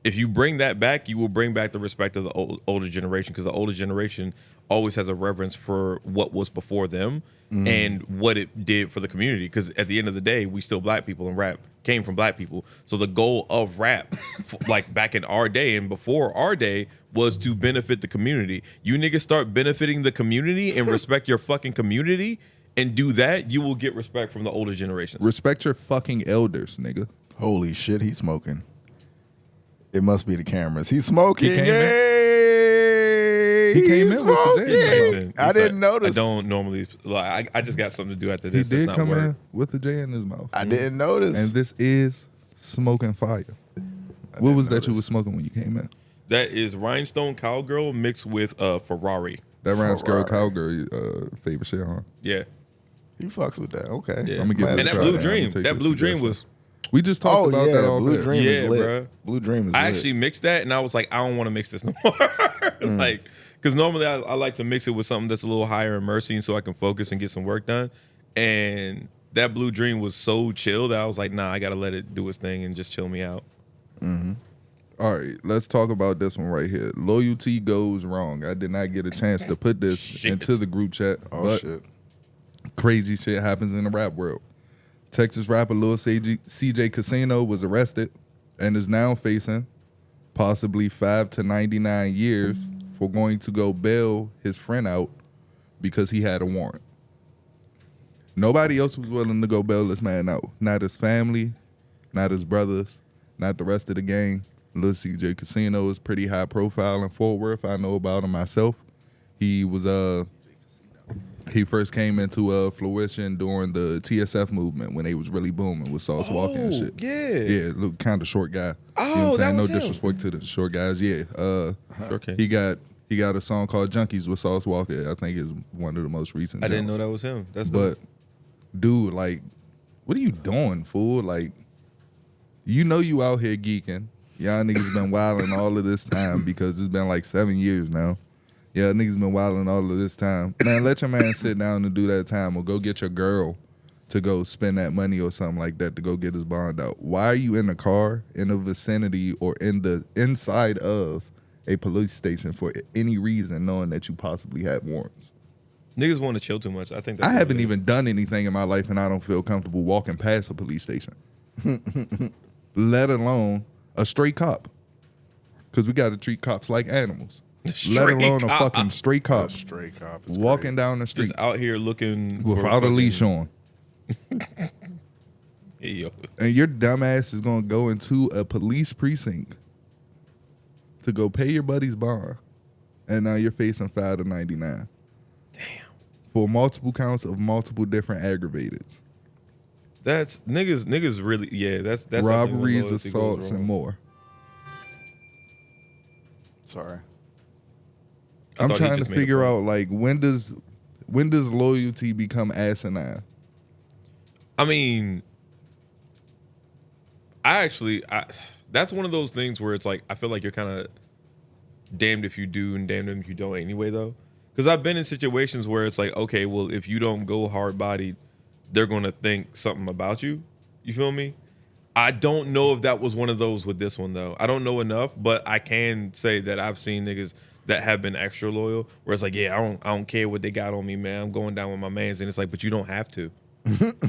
if you bring that back, you will bring back the respect of the older generation, because the older generation always has a reverence for what was before them and what it did for the community. Because at the end of the day, we still black people, and rap came from black people. So the goal of rap, like back in our day and before our day, was to benefit the community. You niggas start benefiting the community and respect your fucking community and do that, you will get respect from the older generations. Respect your fucking elders, nigga. Holy shit, he's smoking. It must be the cameras. He's smoking. He came in. Yay! He came He's in with the smoking. J. Listen, I didn't notice. I don't normally. Like, I just got something to do after He this. did That's come not work. in with the J in his mouth. I didn't notice. And this is smoking fire. What was that you was smoking when you came in? That is Rhinestone Cowgirl mixed with Ferrari. That round girl Ferrari. cowgirl favorite shit, huh? Yeah. He fucks with that. Okay. Yeah. I'ma give it and a that try, Blue man. Dream. I'ma take That this Blue Dream suggestion. was. We just talked about that off Blue air. Dream Yeah, is lit. bruh. Blue Dream is I lit. actually mixed that, and I was like, I don't want to mix this no more. Like, because normally I like to mix it with something that's a little higher in mercy, so I can focus and get some work done. And that Blue Dream was so chill that I was like, nah, I gotta let it do its thing and just chill me out. All right, let's talk about this one right here. Loyalty goes wrong. I did not get a chance to put this Shit. into the group chat, Oh but shit. crazy shit happens in the rap world. Texas rapper Lil CJ Casino was arrested and is now facing possibly 5 to 99 years for going to go bail his friend out because he had a warrant. Nobody else was willing to go bail this man out. Not his family, not his brothers, not the rest of the gang. Lil CJ Casino is pretty high profile in Fort Worth. I know about him myself. He was he first came into fruition during the TSF movement when they was really booming with Sauce Walker and shit. Yeah, look, kind of short guy. Oh, you know what I'm that saying? No was him. disrespect to the short guys. Yeah. Okay. He got a song called Junkies with Sauce Walker. I think is one of the most recent. I didn't know joints. that was him. That's But dude, like, what are you doing, fool? Like, you know you out here geeking. Y'all niggas been wilding all of this time because it's been like 7 years now. Yeah, niggas been wilding all of this time. Man, let your man sit down and do that time, or go get your girl to go spend that money or something like that to go get his bond out. Why are you in the car, in the vicinity, or in the inside of a police station for any reason, knowing that you possibly had warrants? niggas want to chill too much. I think that's I what haven't it is. even done anything in my life, and I don't feel comfortable walking past a police station, let alone a stray cop. Because we got to treat cops like animals. Let Stray alone cop. a fucking stray cop Stray cop is walking crazy. down the street just out here looking for without a fucking- leash on. Hey, yo. And your dumbass is going to go into a police precinct to go pay your buddy's bond. And now you're facing 5 to 99. Damn. For multiple counts of multiple different aggravateds. That's niggas really. Yeah, that's definitely when Robberies, loyalty goes assaults, and wrong. more. Sorry. I I'm thought he trying to just made a figure point. out like when does loyalty become asinine? I mean, that's one of those things where it's like I feel like you're kind of damned if you do and damned if you don't anyway, though. Because I've been in situations where it's like, okay, well, if you don't go hard bodied, they're gonna think something about you. You feel me? I don't know if that was one of those with this one though. I don't know enough, but I can say that I've seen niggas that have been extra loyal, where it's like, yeah, I don't care what they got on me, man. I'm going down with my mans, and it's like, but you don't have to.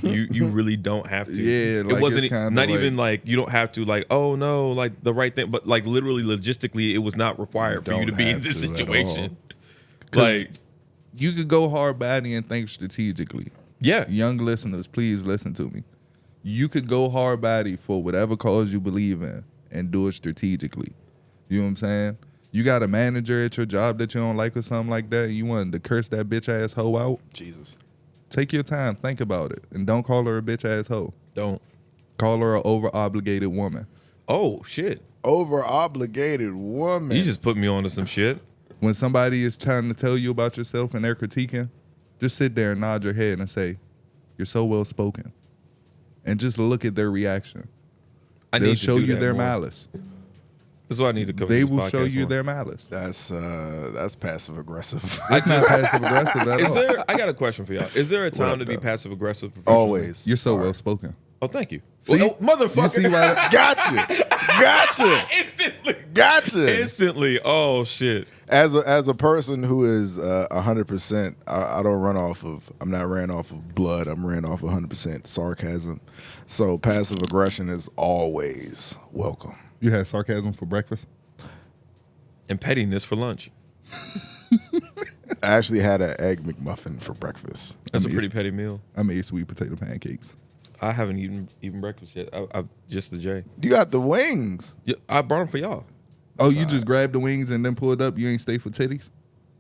you really don't have to. Yeah, like, it wasn't it's kinda not like- even like you don't have to like, oh no, like the right thing, but like literally logistically, it was not required for you to don't be in have this to at situation. 'Cause Like, you could go hard body and think strategically. yeah, Young listeners, please listen to me. You could go hard body for whatever cause you believe in and do it strategically. You know what I'm saying? You got a manager at your job that you don't like or something like that, and you wanted to curse that bitch ass hoe out. Jesus. Take your time, think about it, and don't call her a bitch ass hoe. don't. Call her an over obligated woman. Oh shit, Over obligated woman. you just put me onto some shit. When somebody is trying to tell you about yourself and they're critiquing, just sit there and nod your head and say, "You're so well spoken," and just look at their reaction. I They'll need to show do you that their more. malice. That's what I need to cover. They this will show podcast you more. their malice. That's passive aggressive. It's not passive aggressive at Is all. there? I got a question for y'all. Is there a time up, to be though? passive aggressive? Always. You're so well spoken. Oh, thank you. See? Well, oh, motherfucker! You see why? Gotcha. Instantly. Gotcha. Instantly. Oh shit. As a person who is 100%, I don't run off of. I'm not ran off of blood. I'm ran off 100% sarcasm. So passive aggression is always welcome. You had sarcasm for breakfast? And pettiness for lunch. I actually had an egg McMuffin for breakfast. That's I mean, a pretty petty meal. I made sweet potato pancakes. I haven't eaten breakfast yet. I just the J. You got the wings. Yeah, I brought them for y'all. Oh, you just grabbed the wings and then pulled up? You ain't stay for titties?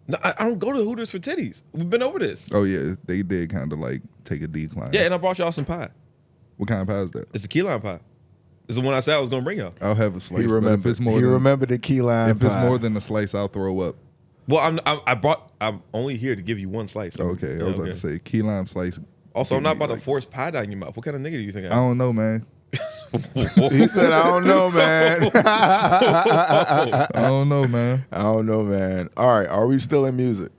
No, I don't go to Hooters for titties. We've been over this. Oh, yeah. They did kind of like take a decline. Yeah, and I brought y'all some pie. What kind of pie is that? It's a key lime pie. It's the one I said I was gonna bring y'all. I'll have a slice. He but remembered. If it's more He than, remembered the key lime if it's pie. more than a slice, I'll throw up. Well, I'm only here to give you one slice. So, Okay, yeah, I was about to say key lime slice. Also, I'm give not me, about like- to force pie down your mouth. What kind of nigga do you think I I am? don't know, man. He said, "I don't know, man. I don't know, man. I don't know, man." All right, are we still in music?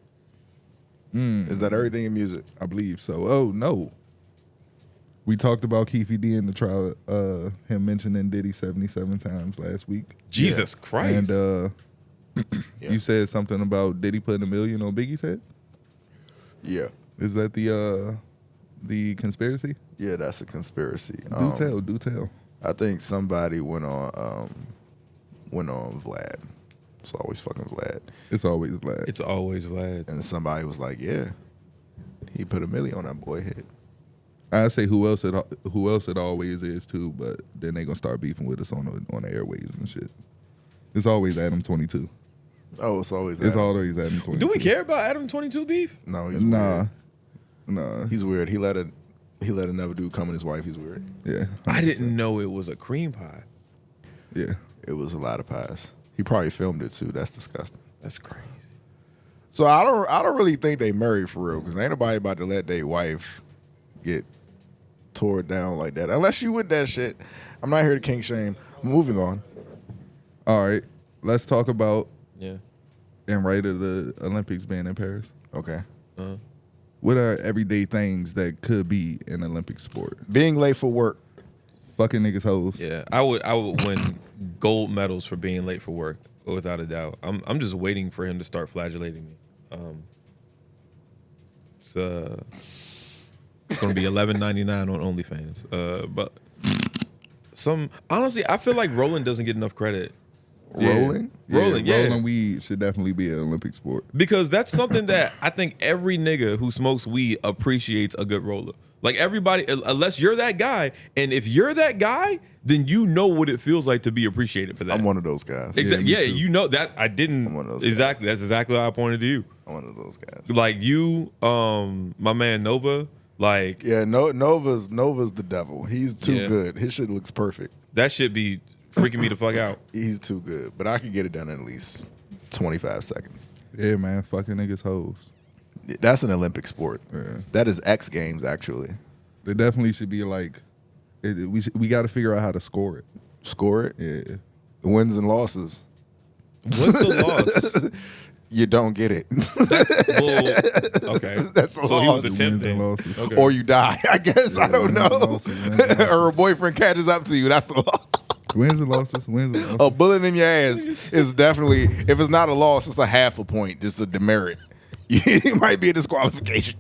Is that everything in music? I believe so. Oh no. We talked about Keefy D in the trial, him mentioning Diddy 77 times last week. Jesus Christ. And Yeah. you said something about Diddy putting $1 million on Biggie's head? Yeah, Is that the conspiracy? yeah, that's a conspiracy. Do tell. I think somebody went on Vlad. It's always fucking Vlad, It's always Vlad. It's always Vlad. and somebody was like, "Yeah, he put $1 million on that boy head." I say who else it always is too, but then they gonna start beefing with us on the airways and shit. It's always Adam 22. Oh, it's always It's Adam. always Adam 22. Do we care about Adam 22 beef? No, he's Nah, weird. He's weird. He let another dude come in his wife. He's weird. yeah. I didn't know it was a cream pie. Yeah. It was a lot of pies. He probably filmed it too. That's disgusting. That's crazy. So I don't really think they married for real, because ain't nobody about to let their wife get tore down like that. Unless you with that shit. I'm not here to kink shame. Moving on. All right. Let's talk about Yeah. in right of the Olympics being in Paris. Okay. What are everyday things that could be an Olympic sport? Being late for work. Fucking niggas hoes. Yeah. I would win gold medals for being late for work, without a doubt. I'm just waiting for him to start flagellating me. It's gonna be $11.99 on OnlyFans. But honestly, I feel like rolling doesn't get enough credit. Rolling? Rolling, yeah. Rolling weed should definitely be an Olympic sport. Because that's something that I think every nigga who smokes weed appreciates a good roller. Like everybody, unless you're that guy, and if you're that guy, then you know what it feels like to be appreciated for that. I'm one of those guys. Exactly. me Yeah, too. you know that I didn't I'm one of those exactly. That's exactly how I pointed to you. I'm one of those guys. Like you, my man Nova. Like Yeah, Nova's the devil. He's too Yeah. good. His shit looks perfect. that should be freaking me the fuck out. He's too good. But I could get it done in at least 25 seconds. Yeah, man, fucking niggas hoes. That's an Olympic sport. Yeah. That is X Games, actually. There definitely should be like, we got to figure out how to score it. Score it. Yeah. Wins and losses. What's the loss? You don't get it. Well, okay. That's a so he was loss. Wins and attempting. losses. Okay. Or you die, I guess. I don't wins and know. losses, wins and losses. Or a boyfriend catches up to you. That's the loss. Wins and losses, wins and A losses. bullet in your ass is definitely, if it's not a loss, it's a half a point, just a demerit. It might be a disqualification.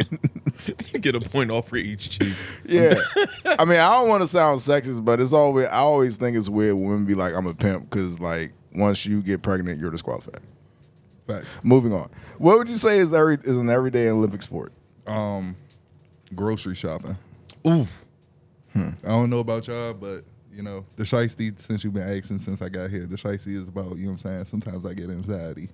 You get a point off for each cheek. Yeah. I mean, I don't want to sound sexist, but it's always, I always think it's weird when women be like, I'm a pimp, because like once you get pregnant, you're disqualified. Facts. Moving on. What would you say is an everyday Olympic sport? Grocery shopping. Ooh. I don't know about y'all, but you know, the shiesty, since you've been asking since I got here, the shiesty is about, you know what I'm saying? Sometimes I get anxiety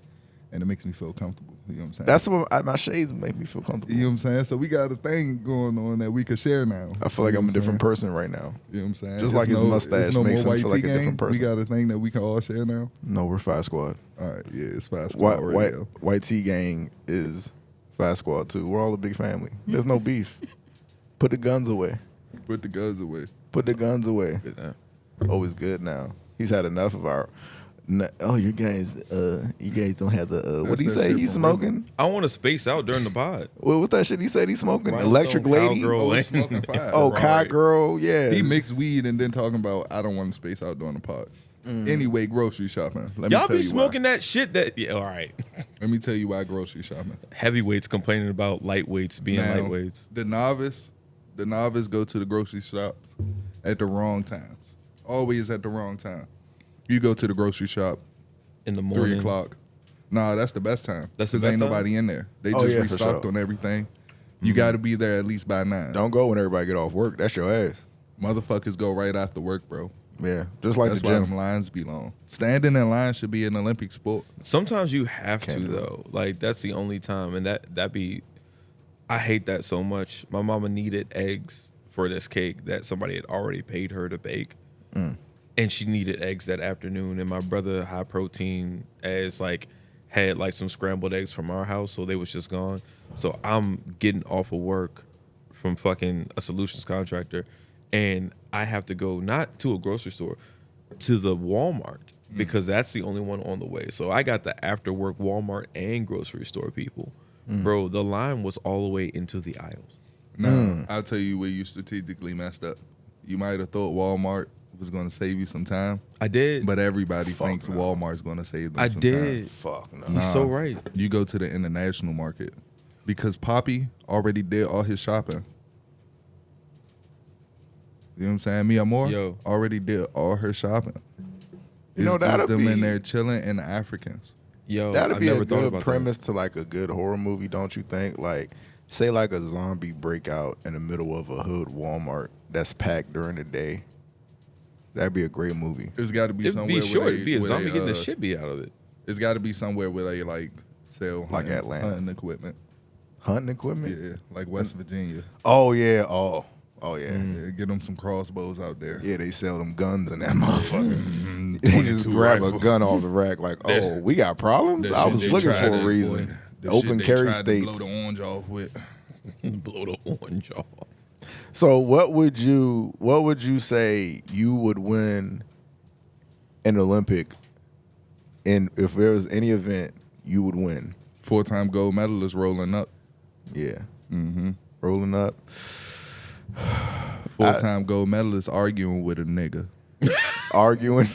and it makes me feel comfortable. You know what I'm saying? That's what my shades make me feel comfortable. You know what I'm saying? So we got a thing going on that we could share now. I feel like You know I'm a what different saying? person right now. You know what I'm saying? Just It's like his it's mustache no makes more him feel white like a tea different gang. person. We got a thing that we can all share now. No, we're Fire Squad. All right, yeah, it's Fast Squad Radio. White Tea Gang is Fire Squad too. We're all a big family. There's no beef. Put the guns away. Put the guns away. Put the guns away. Good now. Oh, it's good now. He's had enough of our. Oh, you guys don't have the. What That's did he that say? shit He's from smoking. I want to space out during the pod. What's that shit he said? He's smoking. Rhinestone Electric Lady. Cowgirl Oh, it's Lane. smoking fire. Oh, Right. Kai Girl. Yeah. He mixed weed and then talking about I don't want to space out during the pod. Anyway, grocery shopping. Let me Y'all tell be you smoking why. that shit that, yeah, all right. Let me tell you why grocery shopping. Heavyweights complaining about lightweights being Now, lightweights. The novice go to the grocery shops at the wrong times. Always at the wrong time. You go to the grocery shop In the morning. 3 o'clock. Nah, that's the best time. That's the 'Cause best ain't time? nobody in there. They Oh, just yeah, for restocked sure. on everything. You got to be there at least by 9. Don't go when everybody get off work. That's your ass. Motherfuckers go right after work, bro. Yeah. Just like That's the why gym. them lines be long. Standing in line should be an Olympic sport. Sometimes you have Can't to do it. though. Like that's the only time, and that be. I hate that so much. My mama needed eggs for this cake that somebody had already paid her to bake, and she needed eggs that afternoon. And my brother, high protein, as like had like some scrambled eggs from our house, so they was just gone. So I'm getting off of work from fucking a solutions contractor, and I have to go not to a grocery store, to the Walmart because that's the only one on the way. So I got the after work Walmart and grocery store people. Bro, the line was all the way into the aisles. No, I'll tell you where you strategically messed up. You might have thought Walmart was going to save you some time, I did. but everybody Fuck thinks no. Walmart's going to save them I some did. time. Fuck no. You're so right. You go to the international market because Poppy already did all his shopping. You know what I'm saying? Mia Moore Yo. already did all her shopping. You know, It's just that'd them be- in there chilling and the Africans. Yo, That'd I be never a thought good about premise to like a good horror movie, don't you think? Like, say like a zombie breakout in the middle of a hood Walmart that's packed during the day. That'd be a great movie. There's got to be It'd somewhere be where short. they, It'd be a where zombie they, getting the shit beat out of it. It's got to be somewhere where they like sell Like hunting, Atlanta. hunting equipment. Hunting equipment? Yeah, like West Virginia. Oh yeah. Oh yeah. Yeah, get them some crossbows out there. Yeah, they sell them guns in that motherfucker. They just 22 grab rifle. a gun off the rack like, oh, we got problems? That I shit was they looking tried for a to- reason. boy, the Open shit they carry tried to states. blow the orange off with. Blow the orange off. So what would you say you would win an Olympic and if there was any event you would win? 4-time gold medalist rolling up. Yeah. Mm-hmm. Rolling up. 4-time gold medalist arguing with a nigga. Arguing.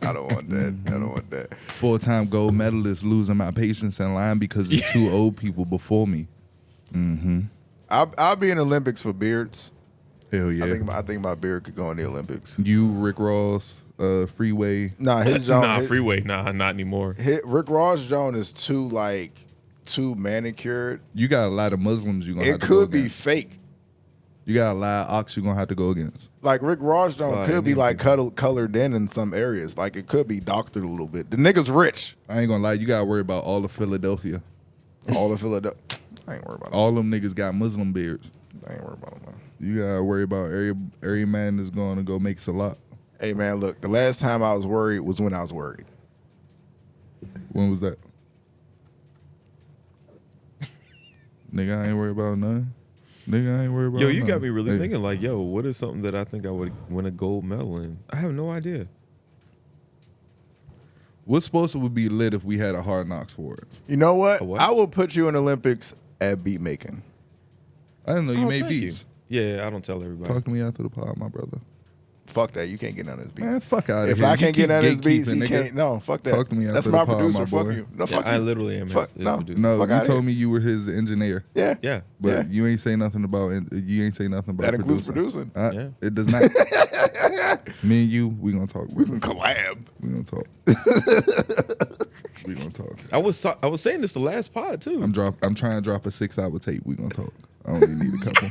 I don't want that. I don't want that. 4-time gold medalist losing my patience in line because it's 2 old people before me. I'll be in Olympics for beards. Hell yeah. I think my beard could go in the Olympics. You, Rick Ross, Freeway. Nah, his John. Nah, freeway. Nah, not anymore. Rick Ross Jones is too manicured. You got a lot of Muslims you're going to have It to go could be against. fake. You got a lot of ox you're going to have to go against. Like Rick Ross Jones Well, could be I like colored in some areas. Like it could be doctored a little bit. The nigga's rich. I ain't going to lie. You got to worry about all of Philadelphia. All of Philadelphia. I ain't worried about that. All them niggas got Muslim beards. I ain't worried about him, man. You gotta worry about every man is going to go make a lot. Hey, man, look, the last time I was worried was when I was worried. When was that? Nigga, I ain't worried about nothing. Nigga, I ain't worried about Yo, nothing. you got me really Hey, thinking like, yo, what is something that I think I would win a gold medal in? I have no idea. What sports would be lit if we had a Hard Knocks for it? You know what? A what? I will put you in the Olympics at beat making. I didn't know you Oh, made thank you. beats. Yeah, I don't tell everybody. Talk to me after the pod, my brother. Fuck that. You can't get none of his beats. Man, fuck out of If here. I You can't get keep none of his beats, he gatekeeping, nigga. can't. No, fuck that. Talk to me That's after my the pod, producer. my Fuck boy. you. No, Yeah, fuck you. I literally am. Fuck, his no. producer. No, Fuck you outta told here. me you were his engineer. Yeah. Yeah. But Yeah. you ain't say nothing about That includes producing. Yeah. It does not. Me and you, we gonna talk. We can collab. We gonna talk. We gonna talk. I was saying this the last pod too. I'm trying to drop a 6-hour tape. We gonna talk. I only need a couple.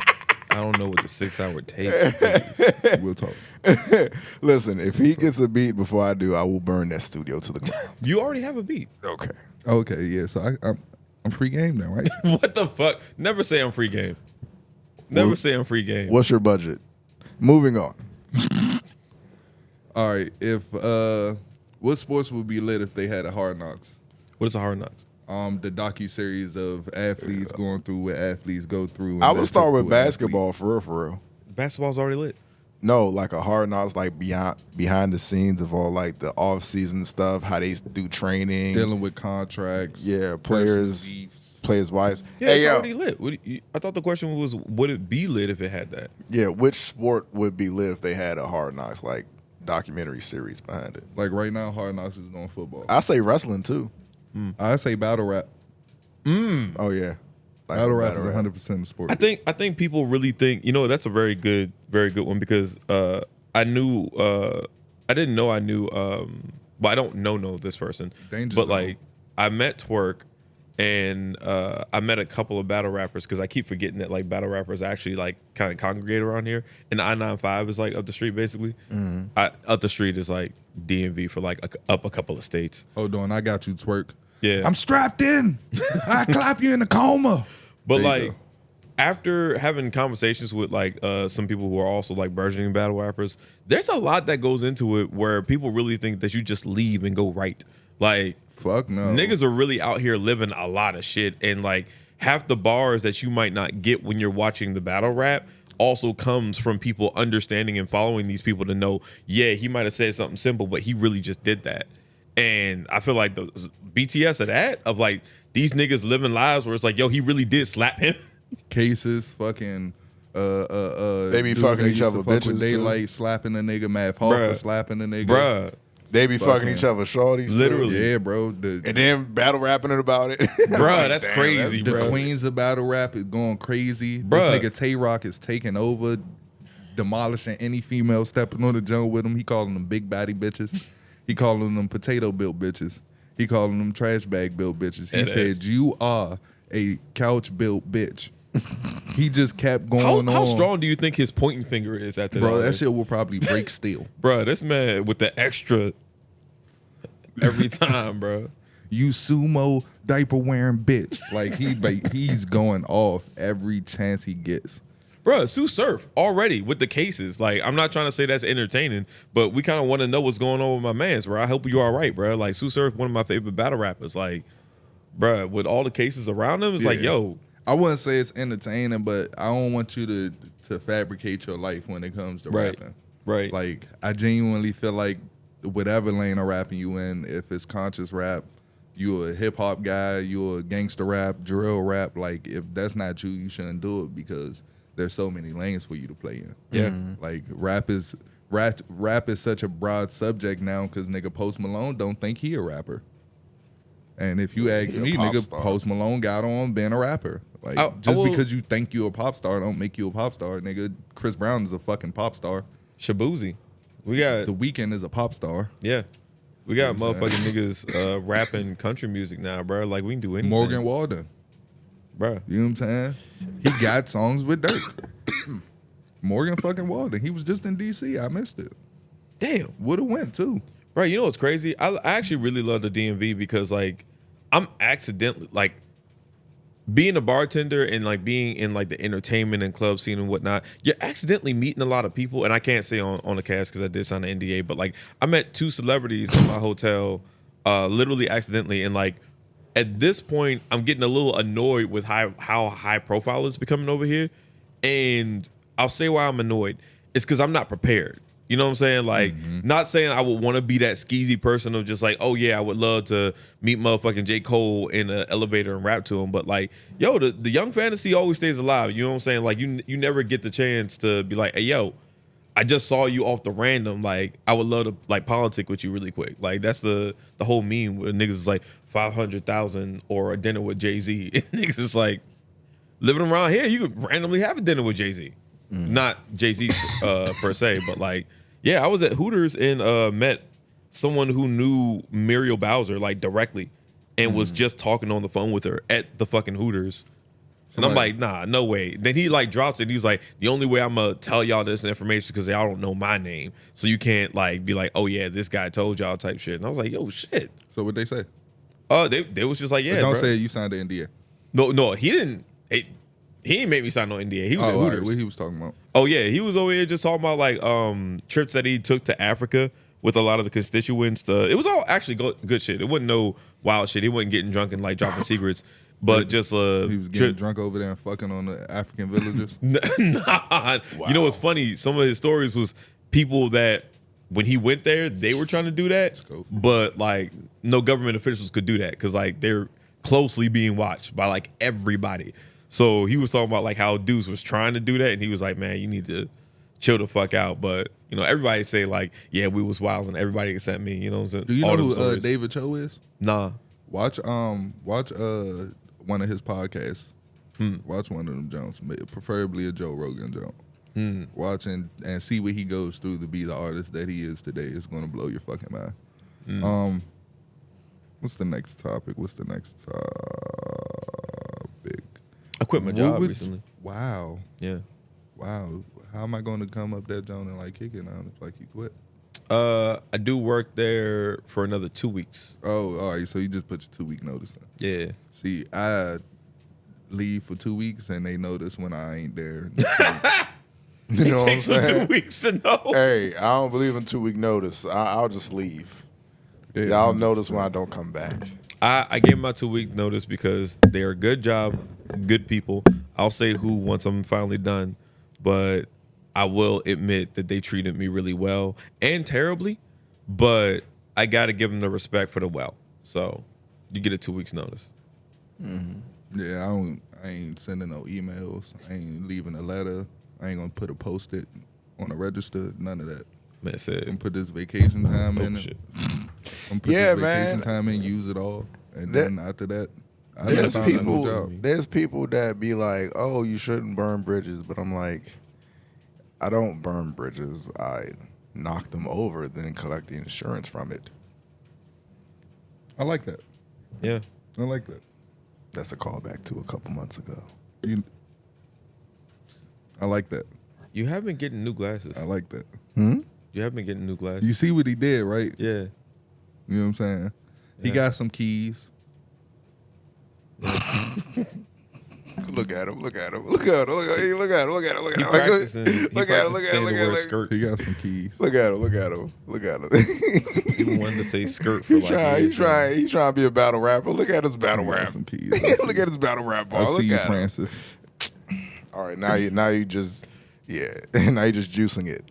I don't know what the 6-hour tape is. We'll talk. Listen, if he gets a beat before I do, I will burn that studio to the ground. You already have a beat. Okay. Okay, yeah. So I'm free game now, right? What the fuck? Never say I'm free game. Never say I'm free game. What's your budget? Moving on. All right. If what sports would be lit if they had a Hard Knocks? What is a Hard Knocks? The docuseries of athletes going through what athletes go through. and I would that start with typical basketball for real, for real. Basketball's already lit. No, like a Hard Knocks, like behind the scenes of all like the off season stuff, how they do training, athlete. Dealing with contracts. yeah, personal beefs. players' wives. Yeah, Hey, it's yo, already lit. I thought the question was, would it be lit if it had that? yeah, which sport would be lit if they had a Hard Knocks like documentary series behind it? Like right now, Hard Knocks is doing football. I say wrestling too. I say battle rap. Oh yeah, like Battle rap is 100% the sport. I think people really think, that's a very good one because I knew I didn't know I knew but I don't know this person. Danger but zone. like I met Twerk and I met a couple of battle rappers because I keep forgetting that like battle rappers actually like kind of congregate around here. And the I-95 is like up the street basically. Up the street is like DMV for like up a couple of states. Hold on, I got you, Twerk. Yeah. I'm strapped in. I clap you in the coma. But There you like go. after having conversations with like some people who are also like burgeoning battle rappers, there's a lot that goes into it where people really think that you just leave and go right. Like Fuck no. niggas are really out here living a lot of shit, and like half the bars that you might not get when you're watching the battle rap also comes from people understanding and following these people to know, yeah, he might have said something simple, but he really just did that. And I feel like the BTS of that, of like these niggas living lives where it's like, yo, he really did slap him. Cases, fucking. They be dudes fucking that each used to other fuck with bitches, too. Daylight slapping a nigga, Math Hawk Bruh. for slapping a nigga. Bruh, They be fucking Fucking- each other shorties, too. Literally. Yeah, bro. and then battle rapping it about it. bruh, that's Damn, crazy, The bruh. queens of battle rap is going crazy. Bruh. This nigga Tay Rock is taking over, demolishing any female stepping on the jungle with him. He calling them big body bitches. He calling them potato built bitches. He calling them trash bag built bitches. He It said, is. "You are a couch built bitch." He just kept How going on. strong do you think his pointing finger is after Bro, that? that shit will probably break steel. Bruh, this man with the extra every time, bro. You sumo diaper wearing bitch. Like he's going off every chance he gets. Bruh, Sue Surf already with the cases. Like, I'm not trying to say that's entertaining, but we kind of want to know what's going on with my mans, bro. I hope you all right, bro. Like, Sue Surf, one of my favorite battle rappers. Like, bruh, with all the cases around him, it's like, Yeah. yo, I wouldn't say it's entertaining, but I don't want you to fabricate your life when it comes to Right. rapping. right. Like I genuinely feel like whatever lane of rapping you in, if it's conscious rap, you a hip hop guy, you a gangster rap, drill rap. Like if that's not you, you shouldn't do it because there's so many lanes for you to play in. Yeah. Like rap is such a broad subject now because nigga Post Malone don't think he a rapper. And if you ask He a me, pop nigga, star. Post Malone got on being a rapper. Like I just will- because you think you a pop star don't make you a pop star, nigga. Chris Brown is a fucking pop star. Shabuzi. We got, The Weeknd is a pop star. yeah. We got You know what I'm motherfucking niggas rapping country music now, bro. Like, we can do anything. Morgan Walden. Bruh. You know what I'm saying? He got songs with Dirk. Morgan fucking Walden. He was just in DC. I missed it. Damn. Would have went too. Bro, you know what's crazy? I actually really love the DMV because, like, I'm accidentally, like, being a bartender and like being in like the entertainment and club scene and whatnot, you're accidentally meeting a lot of people. And I can't say on the cast because I did sign an NDA, but like I met 2 celebrities in my hotel, literally accidentally. And like at this point, I'm getting a little annoyed with how high profile is becoming over here. And I'll say why I'm annoyed. It's because I'm not prepared. You know what I'm saying? Like, not saying I would want to be that skeezy person of just like, oh yeah, I would love to meet motherfucking J. Cole in an elevator and rap to him. But like, yo, the young fantasy always stays alive. You know what I'm saying? Like, you never get the chance to be like, hey, yo, I just saw you off the random. Like, I would love to like politic with you really quick. Like, that's the whole meme where niggas is like 500,000 or a dinner with Jay-Z. And niggas is like, living around here, you could randomly have a dinner with Jay-Z. Not Jay-Z per se, but like, yeah, I was at Hooters and met someone who knew Muriel Bowser like directly and was just talking on the phone with her at the fucking Hooters. And I'm like, nah, no way. Then he like drops it. He's like, the only way I'm gonna tell y'all this information is because y'all don't know my name. So you can't like be like, oh yeah, this guy told y'all type shit. And I was like, yo, shit. So what they say? They was just like, yeah. But don't bro. say you signed the NDA. No, he didn't. He didn't make me sign no NDA. He was at All right, Hooters. what he was talking about? Oh yeah, he was over here just talking about like trips that he took to Africa with a lot of the constituents. It was all actually good shit. It wasn't no wild shit. He wasn't getting drunk and like dropping secrets, but just He was getting drunk over there and fucking on the African villagers. Nah. Wow. You know what's funny? Some of his stories was people that when he went there, they were trying to do that, but like no government officials could do that because like they're closely being watched by like everybody. So he was talking about like how Deuce was trying to do that, and he was like, "Man, you need to chill the fuck out." But you know, everybody say like, "Yeah, we was wild," and everybody except me. You know what I'm saying? Do you know who David Cho is? Nah. Watch one of his podcasts. Watch one of them Jones, preferably a Joe Rogan Jones. Watch and see what he goes through to be the artist that he is today. It's gonna blow your fucking mind. What's the next topic? I quit my job recently. Wow. Yeah. Wow. How am I going to come up that Joan and like kick it on if like you quit? I do work there for another 2 weeks. Oh, all right. So you just put your 2-week notice in. Yeah. See, I leave for 2 weeks and they notice when I ain't there. You know It what I'm takes them 2 saying? weeks to know. Hey, I don't believe in 2-week notice. I'll just leave. Yeah, Y'all notice when I don't come back. I gave my 2-week notice because they're a good job, good people. I'll say who once I'm finally done, but I will admit that they treated me really well and terribly, but I got to give them the respect for the well. So you get a 2 weeks notice. Yeah, I ain't sending no emails. I ain't leaving a letter. I ain't gonna put a post-it on the register. None of that. That's I'm it. gonna put this vacation time in. Shit. I'm put Yeah, this vacation man. time in, use it all, and then after that, I There's found a new people. job. There's people that be like, "Oh, you shouldn't burn bridges," but I'm like, I don't burn bridges. I knock them over, then collect the insurance from it. I like that. Yeah. I like that. That's a callback to a couple months ago. I like that. You have been getting new glasses. I like that. You have been getting new glasses. You see what he did, right? Yeah. You know what I'm saying? He Yeah. got some keys. Look at him. Look at him. Look at him. Look at him. Look at him. Look at him. Look He at him. practicing. Look at him. Look at him. Look at him. Skirt. He got some keys. Look at him. Look at him. Look at him. He wanted to say skirt for like. He's trying to be a battle rapper. Look at his battle He got rap. some keys. Look at his battle rap. I Ball. Look see you, at him. Francis. All right, now you just now you just juicing it.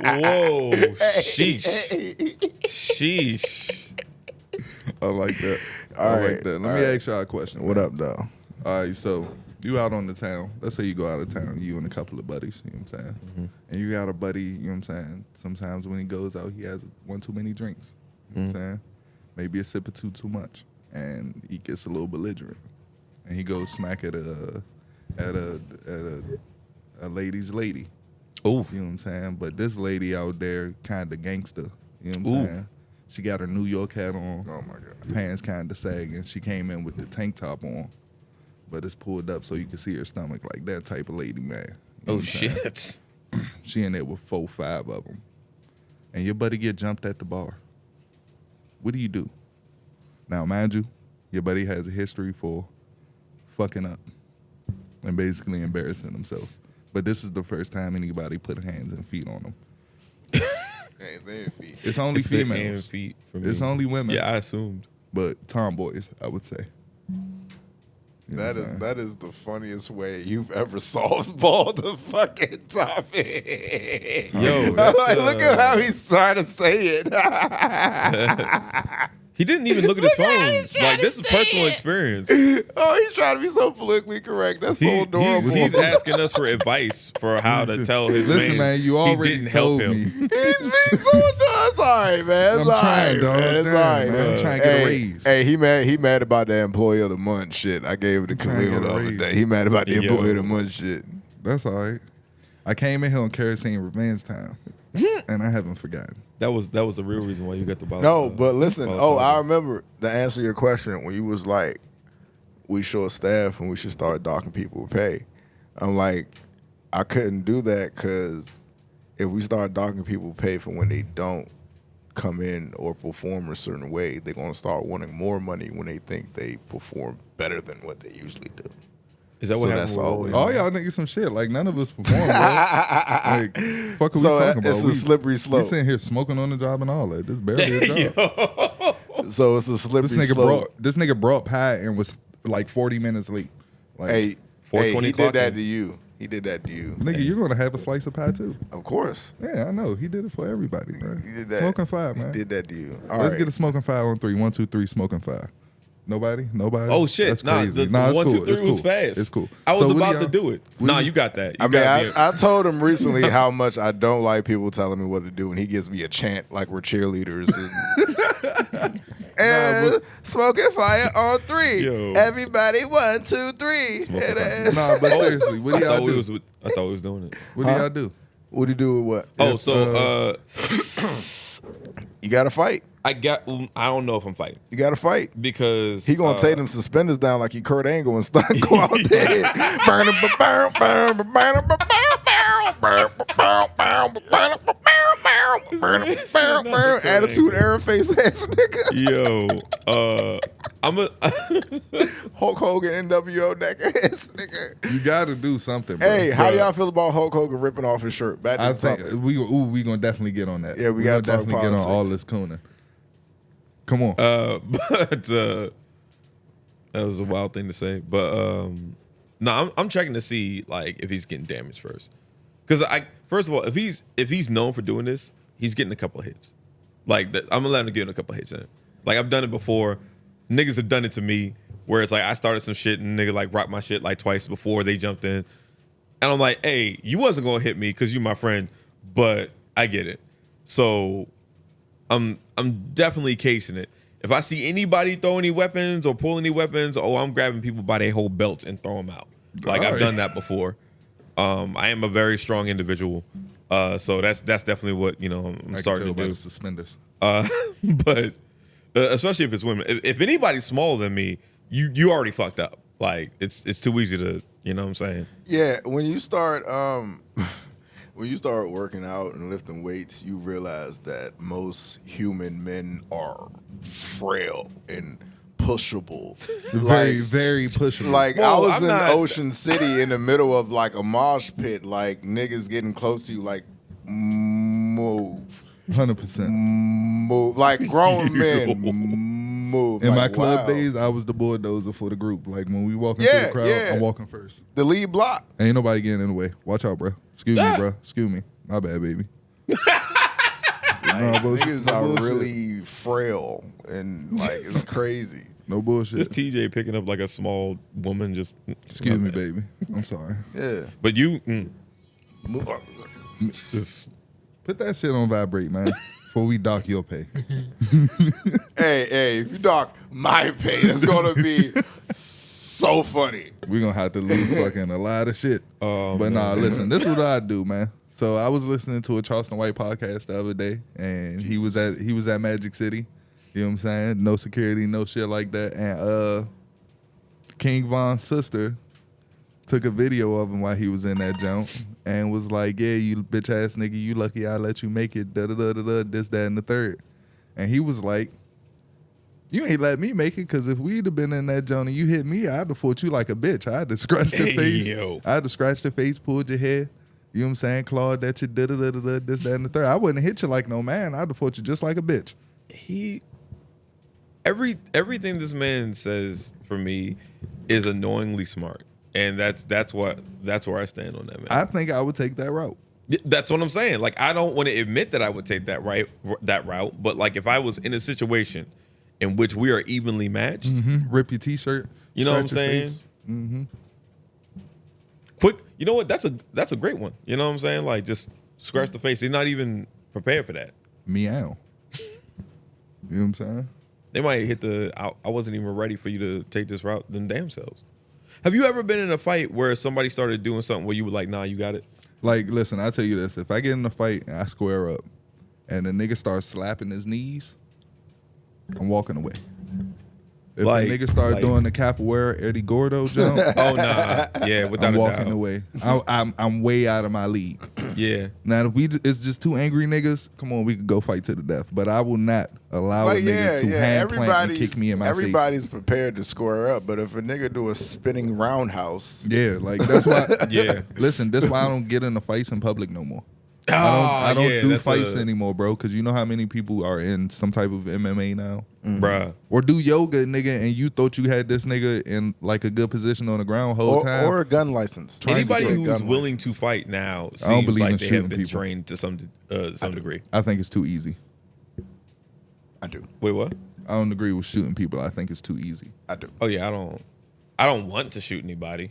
Whoa. Sheesh. Sheesh. I like that. All I right, like that. Let all me right. ask y'all a question. What up, though? All right, so you out on the town. Let's say you go out of town, you and a couple of buddies, you know what I'm saying? And you got a buddy, you know what I'm saying? Sometimes when he goes out, he has one too many drinks. You know what I'm saying? Maybe a sip or two too much. And he gets a little belligerent. And he goes smack at a lady's lady. Oh. You know what I'm saying? But this lady out there kind of gangster. You know what I'm saying? She got her New York hat on. Oh my god. Pants kind of sagging. She came in with the tank top on, but it's pulled up so you can see her stomach, like that type of lady, man. You know Oh what I'm saying? shit. She in there with 4, 5 of them, and your buddy get jumped at the bar. What do you do? Now, mind you, your buddy has a history for fucking up and basically embarrassing himself. But this is the first time anybody put hands and feet on him. Hands and feet. It's only It's the hand females. feet for me. It's only women. Yeah, I assumed. But tomboys, I would say. You know That what I'm is saying? that is the funniest way you've ever softballed the fucking topic. Yo, I'm that's, like, look at how he's trying to say it. He didn't even look at his Look at how phone. he's trying Like, to this is say personal it. experience. Oh, he's trying to be so politically correct. That's so adorable. He's asking us for advice for how to tell his Listen, man, you he already didn't help told him. me. He's being so adorable. It's all right, man. It's I'm all trying, right, dog. man. It's Damn, all right, man. I'm trying to get a raise. Hey, he mad about the employee of the month shit. I gave it to trying to Khalil get the a other raise. day. He mad about the Yo. employee of the month shit. That's all right. I came in here on Kerosene Revenge Time, and I haven't forgotten. That was the real reason why you got the ball. No, but listen. Oh, I I remember to answer your question when you was like, we short staff and we should start docking people with pay. I'm like, I couldn't do that because if we start docking people with pay for when they don't come in or perform a certain way, they're going to start wanting more money when they think they perform better than what they usually do. Is that So what happened? that's with always- Roy? All y'all niggas some shit. Like, none of us perform, bro. Like, fuck are we So talking about? it's a slippery We slope. sitting here smoking on the job and all that. This barely a job. So it's a slippery This nigga slope. this nigga brought pie and was like 40 minutes late. Like, Hey, 420 he clock did that in. to you. He did that to you. nigga, you're gonna have a slice of pie too. Of course. Yeah, I know. He did it for everybody, bro. He did that. Smoking fire, man. He did that to you. All Let's right. get a smoking fire on 3. 1, 2, 3, smoking fire. Nobody? Oh shit! That's Nah, crazy. the It's 1, 2, cool. 3 It's was cool. fast. It's cool. I was So what about do to y'all- do it. Nah, you got that. You I mean, got me. I told him recently how much I don't like people telling me what to do, and he gives me a chant like we're cheerleaders. And smoking fire on 3. Yo. Everybody, 1, 2, 3. Smoking And, Nah, but seriously, what do I thought y'all we do? was. I thought we was doing it. What do y'all do? what do you do with what? Oh, so You got to fight. I don't know if I'm fighting You got to fight. because He gonna take them suspenders down like he Kurt Angle and start go out there. Burn him, burn, burn, burn him, burn, attitude error face ass nigga. Yo, I'm a. Hulk Hogan NWO neck ass nigga. You got to do something, bro. Hey, how do Bro. y'all feel about Hulk Hogan ripping off his shirt? Back to I the think topic. we gonna definitely get on that. Yeah, we gonna gotta talk definitely get on all politics. this cooning. Come on. But that was a wild thing to say. But no, I'm checking to see like if he's getting damaged first. Because first of all, if he's known for doing this, he's getting a couple of hits. Like I'm gonna let him get a couple of hits in. Like I've done it before. Niggas have done it to me where it's like I started some shit and nigga like rocked my shit like twice before they jumped in. And I'm like, hey, you wasn't gonna hit me because you my friend, but I get it. So I'm definitely casing it. If I see anybody throw any weapons or pull any weapons, I'm grabbing people by their whole belts and throw them out. Like I've Alright. done that before. I am a very strong individual, so that's definitely what I'm I can starting tell to by do. the suspenders. But especially if it's women, if anybody's smaller than me, you already fucked up. Like it's too easy to, you know what I'm saying? Yeah, when you start working out and lifting weights, you realize that most human men are frail and pushable. Very, very pushable. Like Whoa, I was I'm in not- Ocean City in the middle of like a mosh pit, like niggas getting close to you, like move, 100%. like grown men move. In my Like, club wow. days, I was the bulldozer for the group. Like when we walk into Yeah, the crowd, yeah. I'm walking first. the lead block. Ain't nobody getting in the way. Watch out, bro. Excuse me, bro. Excuse me. My bad, baby. No bullshit. Niggas No are bullshit. really frail and like it's crazy. No bullshit. Just TJ picking up like a small woman, just Excuse me, my bad. baby. I'm sorry. Yeah. But you Move- just Put that shit on vibrate, man. Before we dock your pay. Hey, if you dock my pay, it's gonna be so funny. We're gonna have to lose fucking a lot of shit. Oh, But man. nah, listen, this is what I do, man. So I was listening to a Charleston White podcast the other day, and he was at Magic City. You know what I'm saying? No security, no shit like that. And King Von's sister took a video of him while he was in that jump and was like, yeah, you bitch ass nigga, you lucky I let you make it, da da da da da, this, that, and the third. And he was like, You ain't let me make it because if we'd have been in that joint and you hit me, I'd have fought you like a bitch. I had to scratch your face. yo. I had to scratch the face, pulled your hair. You know what I'm saying? Clawed that you did this, that, and the third. I wouldn't hit you like no man. I'd have fought you just like a bitch. Everything this man says for me is annoyingly smart, and that's where I stand on that, man. I think I would take that route. That's what I'm saying. Like, I don't want to admit that I would take that route, but like if I was in a situation in which we are evenly matched, Rip your t-shirt. you know what I'm scratch your saying? face. Mm-hmm. Quick, you know what? That's a great one. You know what I'm saying? Like, just scratch the face. They're not even prepared for that. Meow. You know what I'm saying? They might hit I wasn't even ready for you to take this route, them damn selves. Have you ever been in a fight where somebody started doing something where you were like, nah, you got it? Like, listen, I'll tell you this. If I get in a fight and I square up and the nigga starts slapping his knees, I'm walking away. If Like- the nigga start like- doing the capoeira Eddie Gordo jump, Oh, nah. Yeah, without I'm a walking doubt. away. I'm way out of my league. Yeah. Now, if it's just two angry niggas, come on, we could go fight to the death. But I will not allow a nigga to hand plant and kick me in my face. Everybody's prepared to square up, but if a nigga do a spinning roundhouse, Yeah, like that's why. Yeah. Listen, that's why I don't get into fights in public no more. Ah, I don't yeah, do that's fights anymore, bro. Because you know how many people are in some type of MMA now, Bruh. or do yoga, nigga, and you thought you had this nigga in like a good position on the ground whole time. or a gun license. Anybody Trying to get a who's gun willing license. to fight now I don't seems believe in like they shooting have been people. trained to some degree. I think it's too easy. I do. Wait, what? I don't agree with shooting people. I think it's too easy. I do. Oh yeah, I don't want to shoot anybody.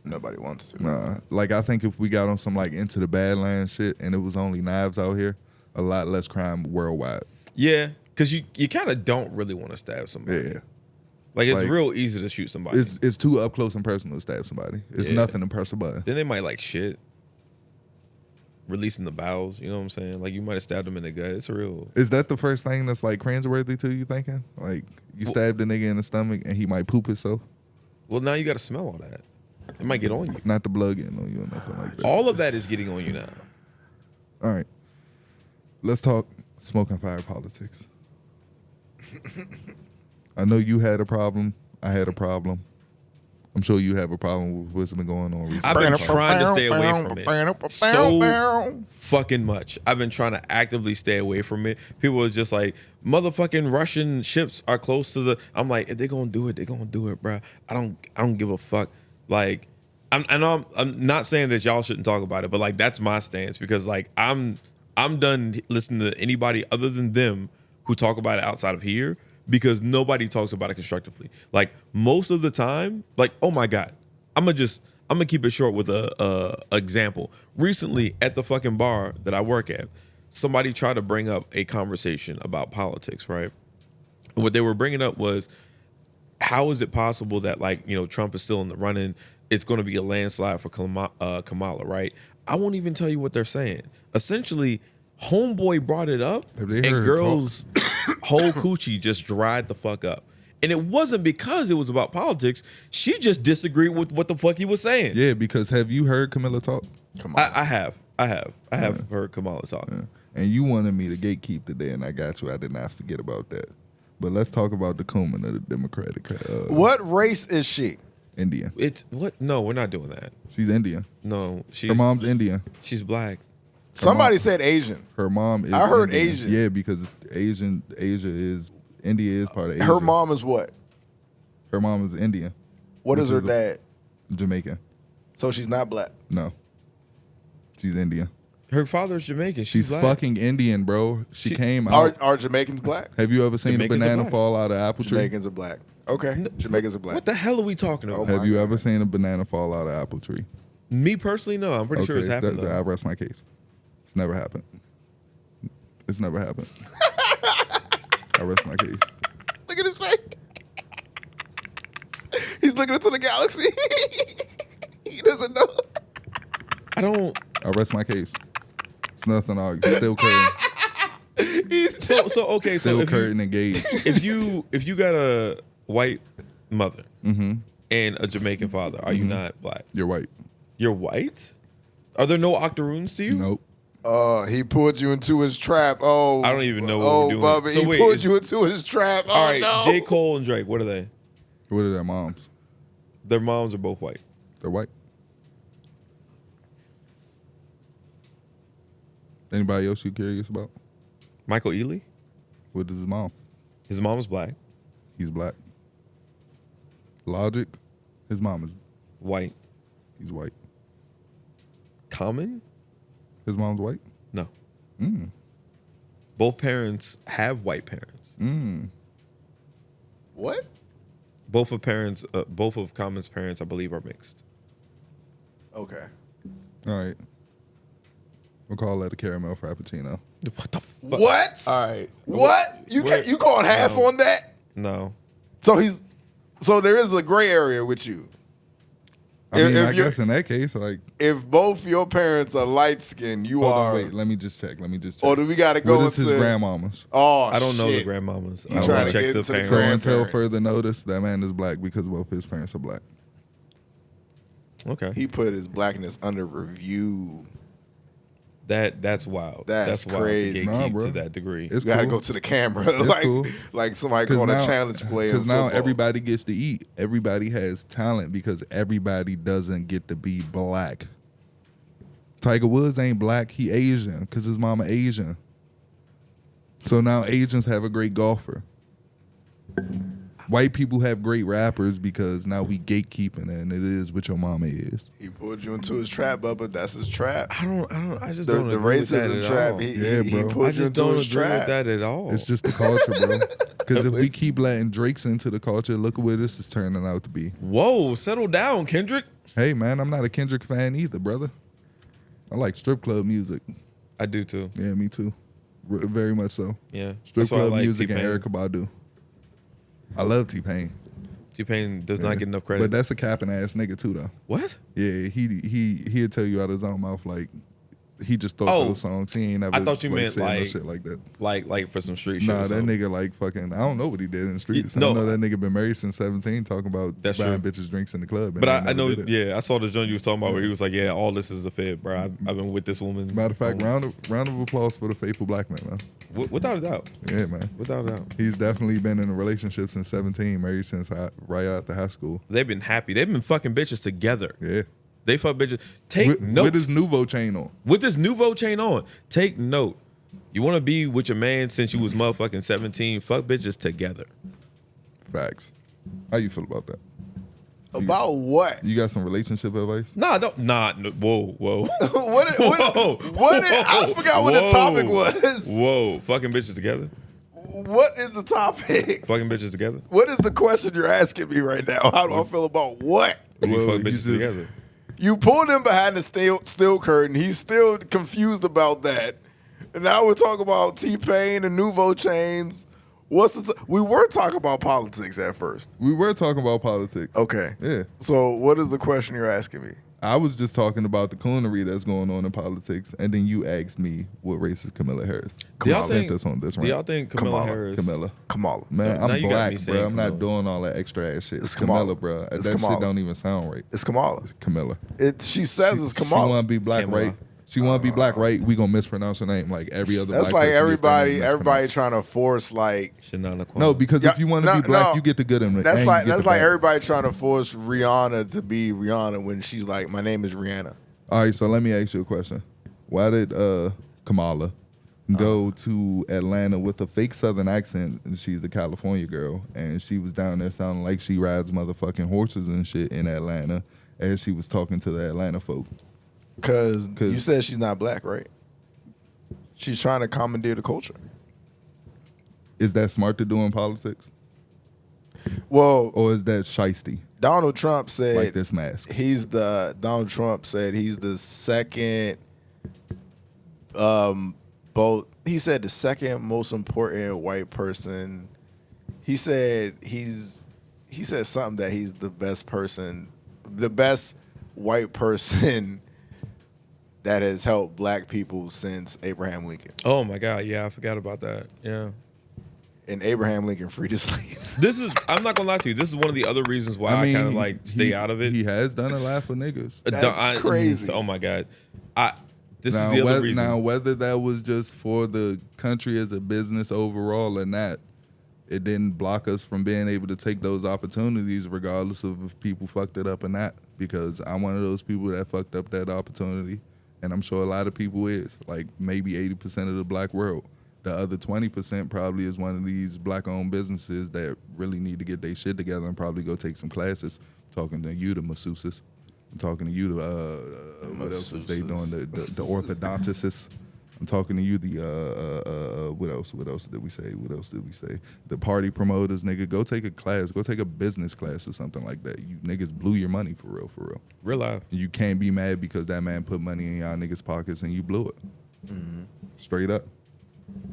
Nobody wants to. Nah, like I think if we got on some like Into the Badlands shit and it was only knives out here, a lot less crime worldwide. Yeah, because you kind of don't really want to stab somebody. Yeah, Like it's Like, real easy to shoot somebody. it's too up close and personal to stab somebody. It's Yeah. nothing to press a button. Then they might like shit. Releasing the bowels, you know what I'm saying? Like you might have stabbed them in the gut. It's real. Is that the first thing that's like cringeworthy to you thinking? Like you stabbed a nigga in the stomach and he might poop himself? Well, now you got to smell all that. It might get on you. Not the blood getting on you or nothing like that. All of that is getting on you now. All right. Let's talk smoke and fire politics. I know you had a problem. I had a problem. I'm sure you have a problem with what's been going on recently. I've been trying to stay away from it so fucking much. I've been trying to actively stay away from it. People are just like, motherfucking Russian ships are close to the. I'm like, if they're gonna do it, they're gonna do it, bro. I don't give a fuck. Like, I'm not saying that y'all shouldn't talk about it, but like that's my stance because like I'm done listening to anybody other than them who talk about it outside of here. Because nobody talks about it constructively. Like most of the time, like, oh my God, I'm gonna keep it short with a example. Recently at the fucking bar that I work at, somebody tried to bring up a conversation about politics, right? What they were bringing up was, how is it possible that like, you know, Trump is still in the running? It's going to be a landslide for Kamala, right? I won't even tell you what they're saying. Essentially, homeboy brought it up Have they and heard her girls whole coochie just dried the fuck up. And it wasn't because it was about politics. She just disagreed with what the fuck he was saying. Yeah, because have you heard Camilla talk? Come on. I have heard Kamala talk. Yeah. And you wanted me to gatekeep today, and I got you. I did not forget about that. But let's talk about the Kuman of the Democratic What race is she? Indian. It's what? No, we're not doing that. She's Indian. No, Her mom's Indian. she's black. Somebody said Asian. Her mom is I heard Indian. Asian. Yeah, because India is part of Asia. Her mom is what? Her mom is Indian. What Which is her is a- dad? Jamaican. So she's not black. No. She's Indian. Her father's Jamaican. She's black. fucking Indian, bro. She came Are, out. are Jamaicans black? Have you ever seen Jamaicans a are banana black. fall out of an apple tree? Jamaicans are black. Okay. Jamaicans are black. What the hell are we talking about? Oh, Have my you God. ever seen a banana fall out of an apple tree? Me personally, no. I'm pretty sure it's happened. I though. rest my case. It's never happened. It's never happened. I rest my case. Look at his face. He's looking into the galaxy. He doesn't know. I don't. I rest my case. It's nothing. I'll still curtain. So okay. Still So curtain engaged. if you got a white mother and a Jamaican father, are you not black? You're white. You're white. Are there no octoroons to you? Nope. He pulled you into his trap. Oh, I don't even know what we're doing. Bubba, So he wait, pulled you into his trap. Oh, All right, no. J. Cole and Drake, what are they? What are their moms? Their moms are both white. They're white. Anybody else you curious about? Michael Ealy? What is his mom? His mom is black. He's black. Logic. His mom is. White. He's white. Common? His mom's white. No. Mm. Both parents have white parents. Mm. What? Both of Common's parents, I believe, are mixed. Okay. All right. We'll call that a caramel frappuccino. What the fuck? What? All right. What? You Where- can't. You called half No. on that? No. So there is a gray area with you. I mean, I you're- guess in that case, like, If both your parents are light skinned, you hold are. on, wait, let me just check. Or do we got to go What is his to grandmama's? Oh, I don't know the shit. grandmamas. You I trying will to check get the into the parents. So grandparents. until further notice, that man is black because both his parents are black. Okay. He put his blackness under review. That's wild. That's wild crazy. to Nah, gatekeep bro. to that degree. It's You got to cool. go to the camera, cool. like somebody calling a challenge player. Because in now football. everybody gets to eat. Everybody has talent because everybody doesn't get to be black. Tiger Woods ain't black. He Asian because his mama Asian. So now Asians have a great golfer. White people have great rappers because now we gatekeeping it, and it is what your mama is. He pulled you into his trap, Bubba. That's his trap. I just The don't agree with that racism at trap. all. Yeah, He bro. pulled I you just into don't his agree with trap. that at all. It's just the culture, bro. Because if we keep letting Drakes into the culture, look at where this is turning out to be. Whoa, settle down, Kendrick. Hey, man, I'm not a Kendrick fan either, brother. I like strip club music. I do too. Yeah, me too. Very much so. Yeah. Strip That's why I club like music and T-Pain. Erykah Badu. I love T-Pain. T-Pain does not get enough credit. But that's a capping ass nigga too, though. What? Yeah, he'll tell you out his own mouth like he just thought Oh, those songs. He ain't never. I thought you meant said no like- shit like that. Like for some street shit. Nah, or that something. nigga like fucking. I don't know what he did in the streets. No. I know that nigga been married since 17, talking about That's buying true. bitches drinks in the club. and But he I never know, did it. yeah, I saw the joint you was talking about where he was like, yeah, all this is a fib, bro. I've been with this woman. Matter of fact, round of applause for the faithful black man, man. Without a doubt. Yeah, man. Without a doubt. He's definitely been in a relationship since 17, married since right after high school. They've been happy. They've been fucking bitches together. Yeah. They fuck bitches. Take With, note. with his Nouveau chain on. With this nouveau chain on, take note. You want to be with your man since you was motherfucking 17. Fuck bitches together. Facts. How you feel about that? About what? You got some relationship advice? Nah, don't. Nah. No, whoa. Whoa. I Whoa. forgot what the topic was. Whoa. Fucking bitches together. What is the topic? Fucking bitches together. What is the question you're asking me right now? How do I feel about what? Or do you Well, fuck you bitches just- together. You pulled him behind the steel curtain. He's still confused about that. And now we're talking about T-Pain and Nouveau chains. We were talking about politics at first. We were talking about politics. Okay. Yeah. So what is the question you're asking me? I was just talking about the coonery that's going on in politics, and then you asked me what race is Camilla Harris. Do y'all I sent think- this on this Do y'all right? think Kamala Kamala. Harris? Camilla. Kamala. Man, Now I'm you got black, me bro. saying I'm not Kamala. doing all that extra ass shit. It's Camilla, Kamala. bro. It's That Kamala. shit don't even sound right. It's Kamala. Camilla. She says it's She Kamala. want to be black, Kamala. right? She want to be black, right? We gonna mispronounce her name like every other. That's black like person gets their everybody name everybody mispronounced. trying to force like Shanana Kwame. No, because Yeah, if you want no, to be black, no. you get the good in it. that's and like you get that's the like bad. everybody trying to force Rihanna to be Rihanna when she's like, my name is Rihanna. All right, so let me ask you a question. Why did Kamala go to Atlanta with a fake Southern accent? And she's a California girl, and she was down there sounding like she rides motherfucking horses and shit in Atlanta as she was talking to the Atlanta folk. Because 'Cause- you said she's not black, right? She's trying to commandeer the culture. Is that smart to do in politics, Well, or is that shiesty Donald Trump said like this mask? Donald Trump said he's the second he said the second most important white person. He said something that he's the best person, the best white person that has helped black people since Abraham Lincoln. Oh my God, yeah, I forgot about that. Yeah. And Abraham Lincoln freed his slaves. This is, I'm not gonna lie to you, this is one of the other reasons why I kind of like stay he- out of it. He has done a lot for niggas. That's crazy. Oh my God. This is the other reason. Now, whether that was just for the country as a business overall or not, it didn't block us from being able to take those opportunities regardless of if people fucked it up or not. Because I'm one of those people that fucked up that opportunity. And I'm sure a lot of people is. Like maybe 80% of the black world. The other 20% probably is one of these black-owned businesses that really need to get their shit together and probably go take some classes. I'm talking to you, the masseuses. I'm talking to you, the what else is they doing? The orthodontists. I'm talking to you, the what else? What else did we say? What else did we say? The party promoters, nigga. Go take a class. Go take a business class or something like that. You niggas blew your money for real, for real. Real life. You can't be mad because that man put money in y'all niggas' pockets and you blew it. Mm-hmm. Straight up.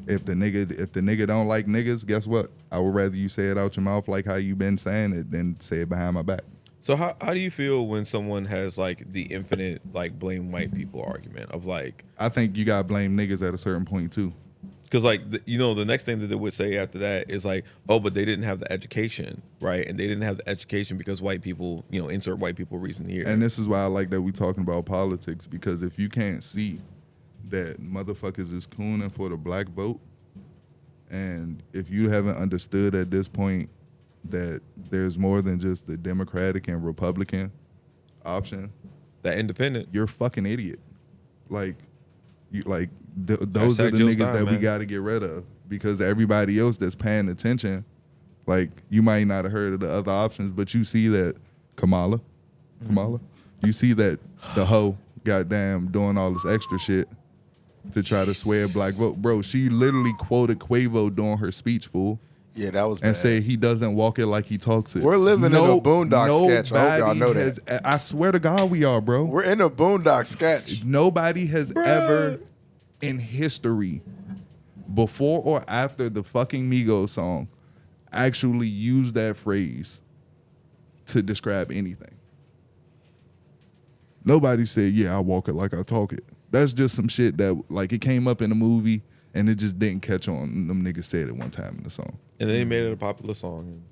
If the nigga don't like niggas, guess what? I would rather you say it out your mouth like how you been saying it than say it behind my back. So how do you feel when someone has like the infinite like blame white people argument of like? I think you gotta blame niggas at a certain point too. Because like the next thing that they would say after that is like, oh, but they didn't have the education, right? And they didn't have the education because white people, insert white people reason here. And this is why I like that we talking about politics, because if you can't see that motherfuckers is cooning for the black vote, and if you haven't understood at this point that there's more than just the Democratic and Republican option, that independent, you're a fucking idiot. Like, those are the niggas that we got to get rid of, because everybody else that's paying attention, like, you might not have heard of the other options, but you see that Kamala, you see that the hoe goddamn doing all this extra shit to try to sway a black vote. Bro, she literally quoted Quavo during her speech, fool. Yeah, that was bad. And say he doesn't walk it like he talks it. We're living in a Boondock sketch. I hope y'all know that. I swear to God we are, bro. We're in a Boondock sketch. Nobody has ever in history, before or after the fucking Migos song, actually used that phrase to describe anything. Nobody said, yeah, I walk it like I talk it. That's just some shit that, like, it came up in a movie and it just didn't catch on. Them niggas said it one time in the song. And then they made it a popular song. And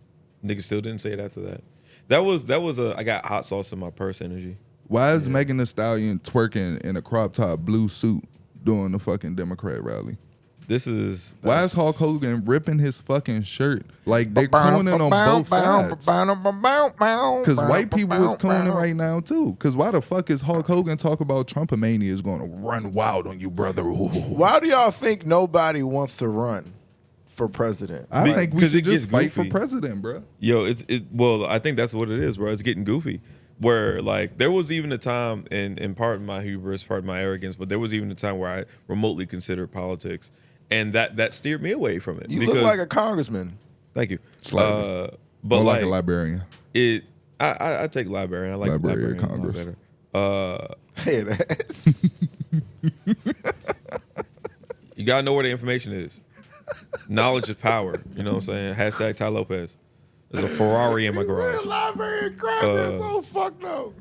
niggas still didn't say it after that. That was a I got hot sauce in my purse energy. Why is Megan Thee Stallion twerking in a crop top blue suit during the fucking Democrat rally? Why is Hulk Hogan ripping his fucking shirt? Like, they're cooning on both sides. Because white people is cooning right now, too. Because why the fuck is Hulk Hogan talk about Trumpomania is going to run wild on you, brother? Ooh. Why do y'all think nobody wants to run for president? I think we should just fight for president, bro. Yo, well, I think that's what it is, bro. It's getting goofy. Where, like, there was even a time, and pardon my hubris, pardon my arrogance, but there was even a time where I remotely considered politics. And that steered me away from it. You look like a congressman. Thank you. Slightly. But like a librarian. I take librarian. I like Library of Congress. Hey, that's... You gotta know where the information is. Knowledge is power. You know what I'm saying? Hashtag Ty Lopez. There's a Ferrari in my garage. Library of Congress. Oh fuck no.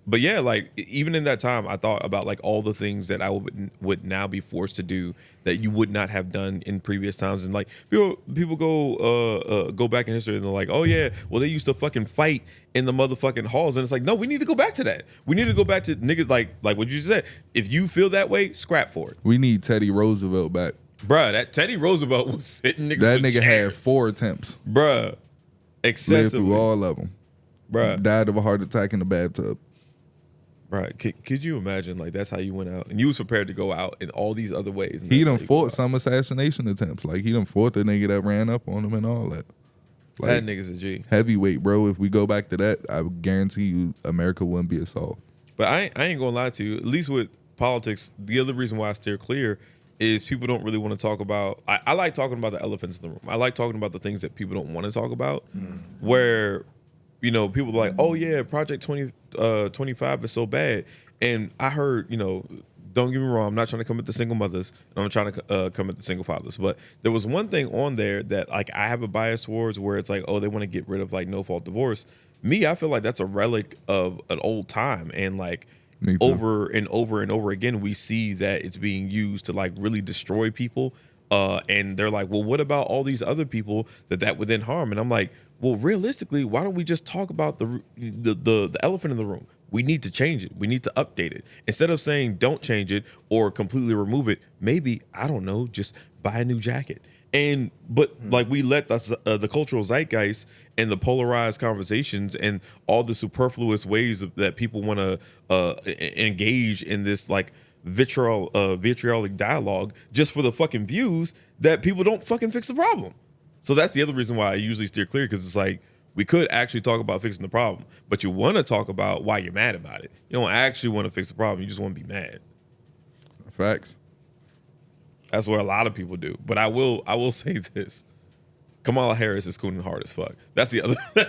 But yeah, like, even in that time, I thought about, like, all the things that I would now be forced to do that you would not have done in previous times. And, like, people go back in history and they're like, oh yeah, well, they used to fucking fight in the motherfucking halls. And it's like, no, we need to go back to that. We need to go back to niggas like what you just said. If you feel that way, scrap for it. We need Teddy Roosevelt back. Bruh, that Teddy Roosevelt was hitting niggas. That nigga chairs. had 4 attempts. Bruh. Excessively. Lived through all of them. Bruh. Died of a heart attack in the bathtub. Right. Could you imagine, like, that's how you went out and you was prepared to go out in all these other ways? He done fought some assassination attempts. Like, he done fought the nigga that ran up on him and all that. Like, that nigga's a G. Heavyweight, bro. If we go back to that, I guarantee you America wouldn't be solved. But I ain't gonna lie to you. At least with politics, the other reason why I steer clear is people don't really want to talk about. I like talking about the elephants in the room. I like talking about the things that people don't want to talk about. Where, people are like, oh yeah, Project 2025 is so bad. And I heard, don't get me wrong, I'm not trying to come at the single mothers, and I'm trying to come at the single fathers. But there was one thing on there that, like, I have a bias towards, where it's like, oh, they want to get rid of, like, no-fault divorce. Me, I feel like that's a relic of an old time. And, like, over and over and over again, we see that it's being used to, like, really destroy people. And they're like, well, what about all these other people that would then harm? And I'm like, well, realistically, why don't we just talk about the elephant in the room? we need to change it. We need to update it. Instead of saying don't change it or completely remove it, maybe, I don't know, just buy a new jacket. But like we let the cultural zeitgeist and the polarized conversations and all the superfluous ways that people want to engage in this like vitriolic dialogue just for the fucking views that people don't fucking fix the problem. So that's the other reason why I usually steer clear, because it's like we could actually talk about fixing the problem, but you want to talk about why you're mad about it. You don't actually want to fix the problem. You just want to be mad. Facts. That's what a lot of people do. But I will say this. Kamala Harris is cooning hard as fuck. That's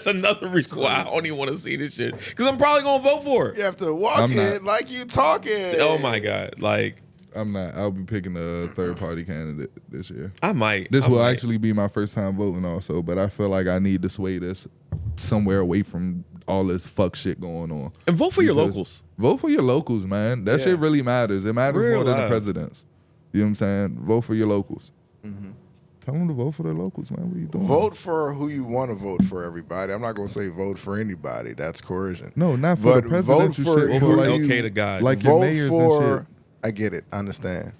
another reason why I don't even want to see this shit. Because I'm probably gonna vote for her. You have to walk it like you talking. Oh my God. Like, I'm not. I'll be picking a third party candidate this year. I might. This will actually be my first time voting also, but I feel like I need to sway this somewhere away from all this fuck shit going on. And vote for your locals. Vote for your locals, man. That shit really matters. It matters Real more than the life. presidents. You know what I'm saying? Vote for your locals. Tell them to vote for their locals, man. What are you doing? Vote for who you want to vote for, everybody. I'm not going to say vote for anybody. That's coercion. No, not for But the presidential vote for- shit. Vote for like okay to God. Like your Vote mayors for, and shit. I get it. I understand.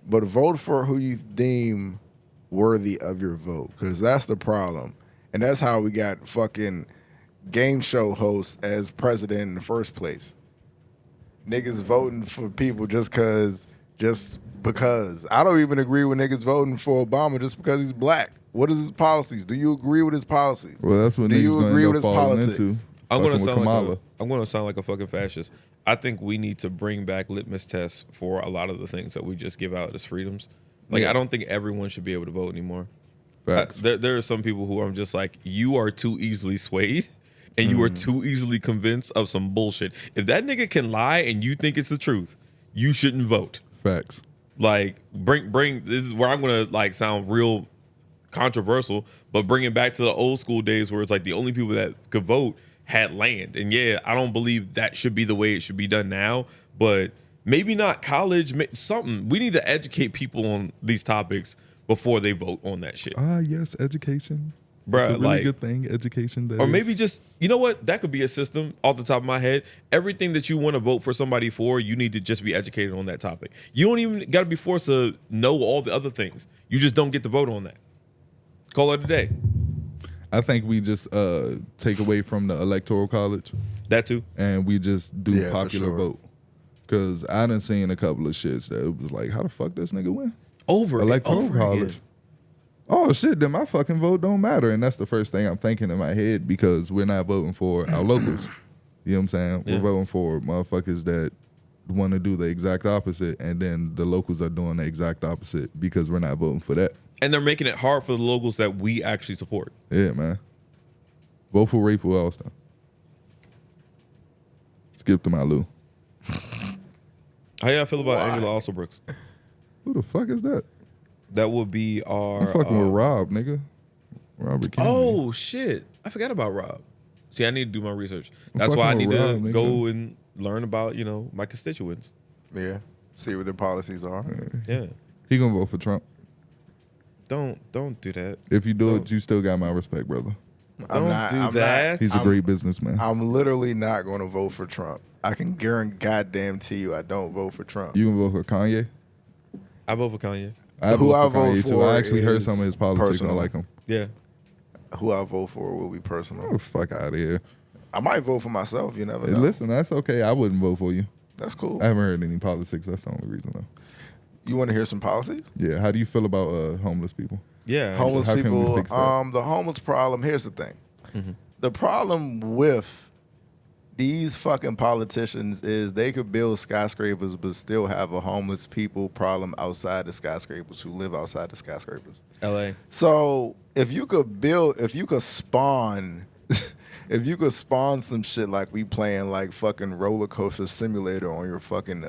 But vote for who you deem worthy of your vote, because that's the problem. And that's how we got fucking game show hosts as president in the first place. Niggas voting for people just because. I don't even agree with niggas voting for Obama just because he's black. What is his policies? Do you agree with his policies? Well, that's what Do niggas you gonna agree end with up his falling politics? into. I'm gonna Fucking with Kamala. sound like a fucking fascist. I think we need to bring back litmus tests for a lot of the things that we just give out as freedoms. Like, I don't think everyone should be able to vote anymore. Facts. There are some people who I'm just like, you are too easily swayed and you are too easily convinced of some bullshit. If that nigga can lie and you think it's the truth, you shouldn't vote. Facts. Like, bring this is where I'm gonna like sound real controversial, but bring it back to the old school days where it's like the only people that could vote had land. And yeah, I don't believe that should be the way it should be done now, but maybe not college, something. We need to educate people on these topics before they vote on that shit. Yes, education. Bruh, It's a really like- good thing, education. That Or is- maybe just, you know what? That could be a system off the top of my head. Everything that you want to vote for somebody for, you need to just be educated on that topic. You don't even got to be forced to know all the other things. You just don't get to vote on that. Call it a day. I think we just take away from the electoral college That too. and we just do Yeah, for popular sure. vote. Cause I done seen a couple of shits that it was like, how the fuck this nigga win? Over Electoral and over college. again. Oh shit, then my fucking vote don't matter. And that's the first thing I'm thinking in my head because we're not voting for our locals. You know what I'm saying? Yeah. We're voting for motherfuckers that want to do the exact opposite, and then the locals are doing the exact opposite because we're not voting for that. And they're making it hard for the locals that we actually support. Yeah, man. Vote for Rayful Alston. Skip to my Lou. How y'all feel about Why? Angela Alsobrooks? Who the fuck is that? That would be our. I'm fucking with Rob, nigga. Robert Kennedy. Oh shit! I forgot about Rob. See, I need to do my research. I'm That's why I fucking need with to Rob, nigga. go and learn about my constituents. Yeah. See what their policies are. Yeah. He gonna vote for Trump. Don't do that. If you do it, you still got my respect, brother. Don't do that. He's a great businessman. I'm literally not going to vote for Trump. I can guarantee you I don't vote for Trump. You gonna vote for Kanye? I vote for Kanye. I Who vote I for vote Kanye too. for I actually heard is some of his politics and I personal. like him. Yeah. Who I vote for will be personal. Oh, fuck out of here. I might vote for myself. You never Hey, know. listen, that's okay. I wouldn't vote for you. That's cool. I haven't heard any politics. That's the only reason though. You want to hear some policies? Yeah. How do you feel about homeless people? Yeah. Homeless How can we people. fix that? The homeless problem. Here's the thing. Mm-hmm. The problem with these fucking politicians is they could build skyscrapers but still have a homeless people problem outside the skyscrapers who live outside the skyscrapers. LA. So if you could spawn if you could spawn some shit like we playing like fucking roller coaster simulator on your fucking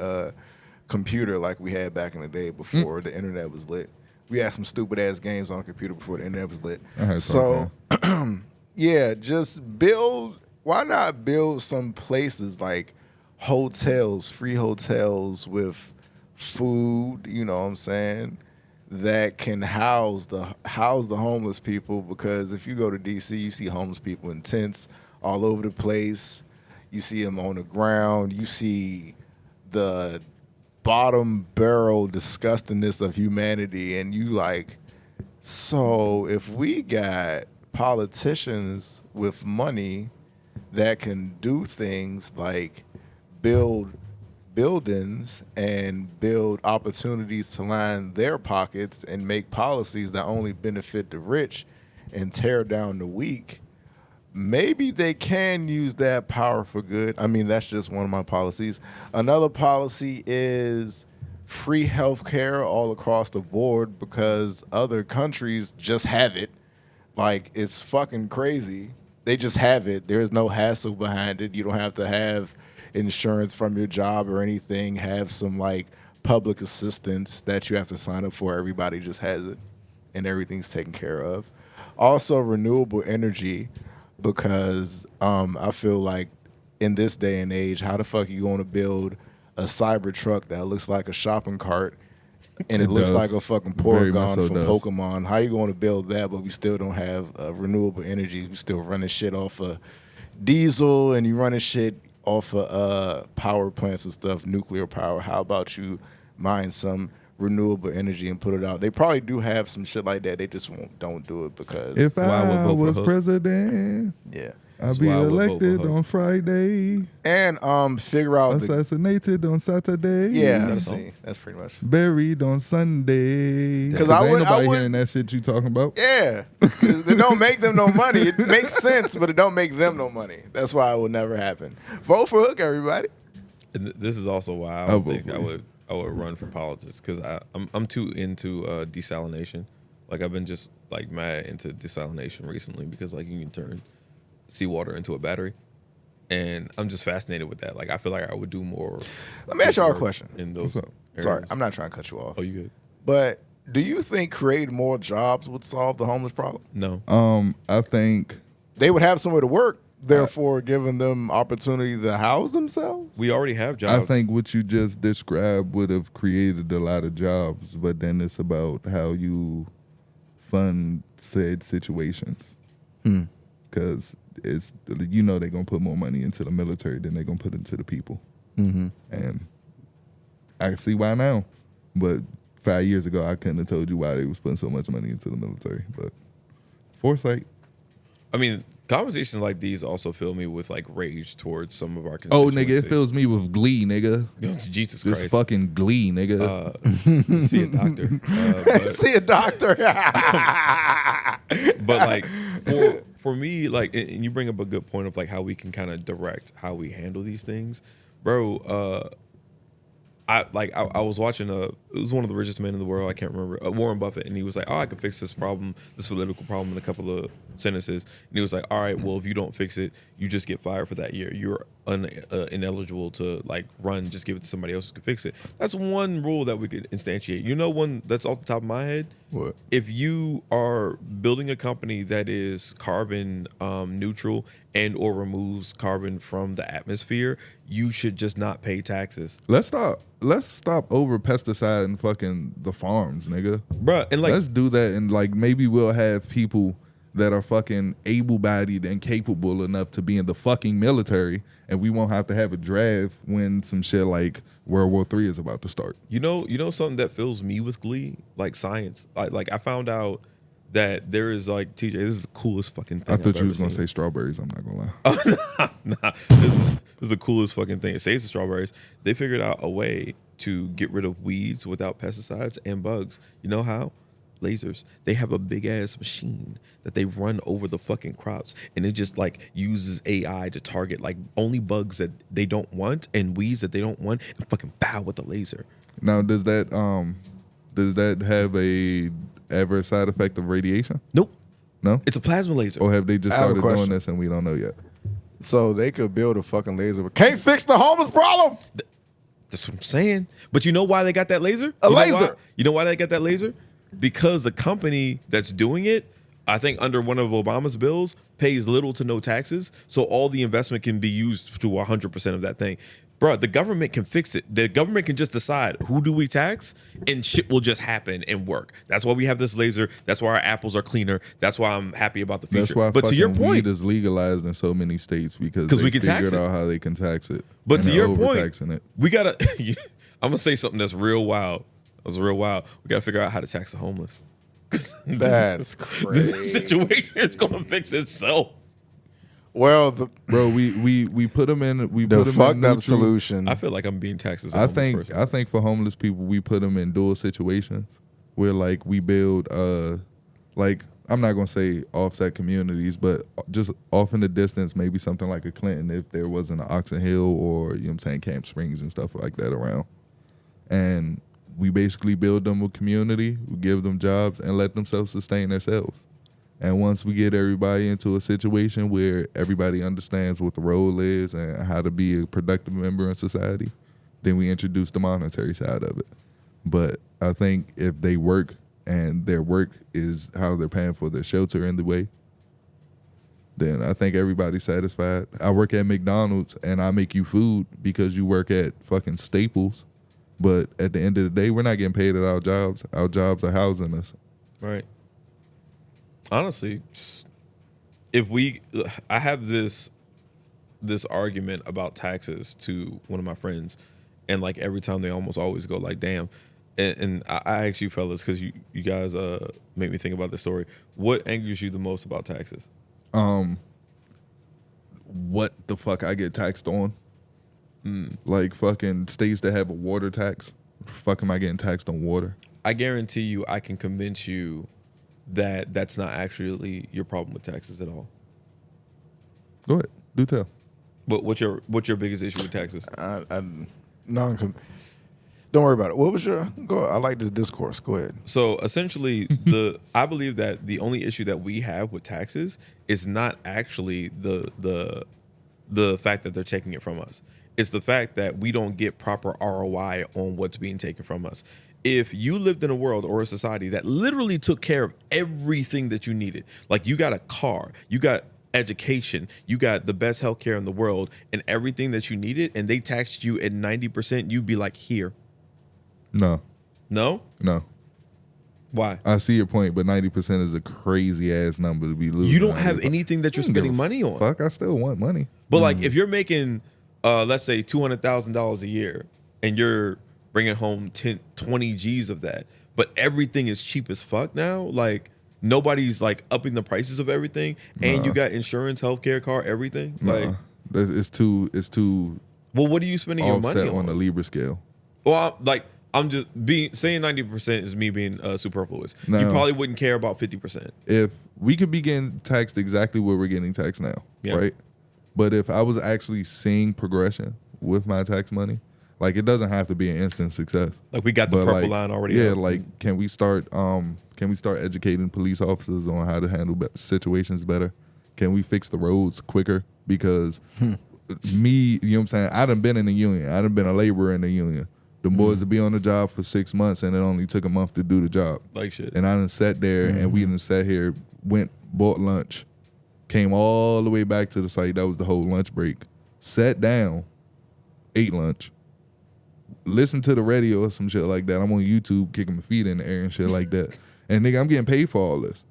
computer like we had back in the day before the internet was lit. We had some stupid ass games on the computer before the internet was lit. I had So something. yeah, just build. Why not build some places like hotels, free hotels with food? You know what I'm saying? That can house the homeless people. Because if you go to DC, you see homeless people in tents all over the place. You see them on the ground. You see the bottom barrel disgustingness of humanity, and you like, so if we got politicians with money that can do things like build buildings and build opportunities to line their pockets and make policies that only benefit the rich and tear down the weak, maybe they can use that power for good. I mean, that's just one of my policies. Another policy is free health care all across the board because other countries just have it. Like, it's fucking crazy. They just have it. There's no hassle behind it. You don't have to have insurance from your job or anything, have some like public assistance that you have to sign up for. Everybody just has it and everything's taken care of. Also, renewable energy, because I feel like in this day and age, how the fuck are you going to build a cyber truck that looks like a shopping cart and it looks like a fucking Porygon from Pokemon? How you going to build that, but we still don't have renewable energy? We still running shit off of diesel, and you running shit off of power plants and stuff, nuclear power. How about you mine some renewable energy and put it out? They probably do have some shit like that. They just don't do it because if I was president, yeah, I'd be elected on Friday and figure out assassinated on Saturday. Yeah, that's pretty much buried on Sunday. Because ain't nobody hearing that shit you talking about. Yeah, it don't make them no money. It makes sense, but it don't make them no money. That's why it will never happen. Vote for Hook, everybody. And this is also why I don't think I would run for politics, because I'm too into desalination. Like, I've been just like mad into desalination recently because like you can turn seawater into a battery, and I'm just fascinated with that. Like, I feel like I would do more. Let me ask y'all a question. In those areas. Sorry, I'm not trying to cut you off. Oh, you good? But do you think creating more jobs would solve the homeless problem? No. I think they would have somewhere to work, therefore giving them opportunity to house themselves. We already have jobs. I think what you just described would have created a lot of jobs, but then it's about how you fund said situations. Because it's, you know, they're going to put more money into the military than they're going to put into the people. And I can see why now. But 5 years ago, I couldn't have told you why they was putting so much money into the military. But foresight. I mean, conversations like these also fill me with like rage towards some of our Oh, constituency. nigga, it fills me with glee, nigga. Jesus Christ. Just fucking glee, nigga. See a doctor. See a doctor. But like for me, like, and you bring up a good point of like how we can kind of direct how we handle these things, bro. I was watching it was one of the richest men in the world, I can't remember, Warren Buffett, and he was like, oh, I could fix this problem, this political problem, in a couple of sentences. And he was like, all right, well, if you don't fix it, you just get fired for that year. You're ineligible to like run, just give it to somebody else who can fix it. That's one rule that we could instantiate. You know, one that's off the top of my head? What? If you are building a company that is carbon neutral and or removes carbon from the atmosphere, you should just not pay taxes. Let's stop over pesticiding fucking the farms, nigga. Bruh, and like, let's do that, and like maybe we'll have people that are fucking able-bodied and capable enough to be in the fucking military, and we won't have to have a draft when some shit like World War III is about to start. You know something that fills me with glee? Like science. Like I found out that there is like, TJ, this is the coolest fucking thing. I thought you was gonna say strawberries. I'm not gonna lie. Oh, nah. This is the coolest fucking thing. It saves the strawberries. They figured out a way to get rid of weeds without pesticides and bugs. You know how? Lasers. They have a big ass machine that they run over the fucking crops, and it just like uses AI to target like only bugs that they don't want and weeds that they don't want, and fucking pow with the laser. Now, does that have a adverse side effect of radiation? Nope. No? It's a plasma laser. Or have they just started doing this and we don't know yet? So they could build a fucking laser, but can't fix the homeless problem. That's what I'm saying. But you know why they got that laser? You know why they got that laser? Because the company that's doing it, I think under one of Obama's bills, pays little to no taxes. So all the investment can be used to 100% of that thing. Bro, the government can fix it. The government can just decide who do we tax, and shit will just happen and work. That's why we have this laser. That's why our apples are cleaner. That's why I'm happy about the future. That's why but to your fucking point, weed is legalized in so many states because they we can tax figured it. out how they can tax it. But and to they're your point, overtaxing it. we gotta. I'm gonna say something that's real wild. That's real wild. We gotta figure out how to tax the homeless. That's The crazy. situation is gonna fix itself. Well, Bro, we put them in. We the put them in fucked up neutral. solution. I feel like I'm being taxed as a I homeless think person. for homeless people, we put them in dual situations where like we build like I'm not gonna say offset communities, but just off in the distance, maybe something like a Clinton if there wasn't an Oxon Hill or you know what I'm saying Camp Springs and stuff like that around. And we basically build them a community, we give them jobs and let them self-sustain themselves. And once we get everybody into a situation where everybody understands what the role is and how to be a productive member in society, then we introduce the monetary side of it. But I think if they work and their work is how they're paying for their shelter in the way, then I think everybody's satisfied. I work at McDonald's and I make you food because you work at fucking Staples. But at the end of the day, we're not getting paid at our jobs. Our jobs are housing us. Right. Honestly, I have this argument about taxes to one of my friends, and like every time they almost always go like, "Damn," and I ask you fellas because you guys make me think about this story. What angers you the most about taxes? What the fuck I get taxed on? Like fucking states that have a water tax. Fuck am I getting taxed on water? I guarantee you, I can convince you that that's not actually your problem with taxes at all. Go ahead, do tell. But what's your biggest issue with taxes? Don't worry about it. What was your go? I like this discourse. Go ahead. So essentially, I believe that the only issue that we have with taxes is not actually the fact that they're taking it from us. It's the fact that we don't get proper ROI on what's being taken from us. If you lived in a world or a society that literally took care of everything that you needed, like you got a car, you got education, you got the best healthcare in the world and everything that you needed, and they taxed you at 90%, you'd be like, here. No. Why? I see your point, but 90% is a crazy ass number to be losing. You don't have anything that you're spending money on. Fuck, I still want money. But like, if you're making, let's say $200,000 a year, and you're bringing home 20 G's of that, but everything is cheap as fuck now. Like nobody's like upping the prices of everything, and you got insurance, healthcare, car, everything. Like it's too. Well, what are you spending your money on the Libra scale? Well, I'm just saying 90% is me being superfluous. No. You probably wouldn't care about 50%. If we could be getting taxed exactly what we're getting taxed now, right? But if I was actually seeing progression with my tax money, like it doesn't have to be an instant success. Like we got the purple line already. Yeah, up. like can we start educating police officers on how to handle situations better? Can we fix the roads quicker? Because me, you know what I'm saying? I done been in the union. I done been a laborer in the union. The boys would be on the job for 6 months and it only took a month to do the job. Like shit. And I done sat there and we done sat here, bought lunch, came all the way back to the site. That was the whole lunch break. Sat down, ate lunch, listened to the radio or some shit like that. I'm on YouTube kicking my feet in the air and shit like that. And nigga, I'm getting paid for all this.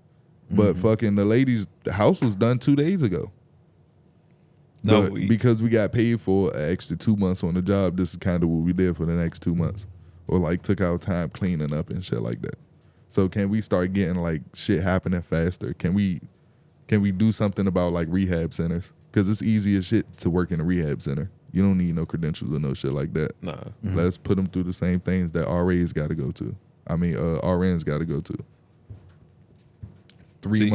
But fucking the lady's house was done 2 days ago. No, But because we got paid for an extra 2 months on the job, this is kind of what we did for the next 2 months. Or like took our time cleaning up and shit like that. So can we start getting like shit happening faster? Can we do something about like rehab centers? Because it's easy as shit to work in a rehab center. You don't need no credentials or no shit like that. Nah. Let's put them through the same things that RAs got to go to. RNs got to go to. 3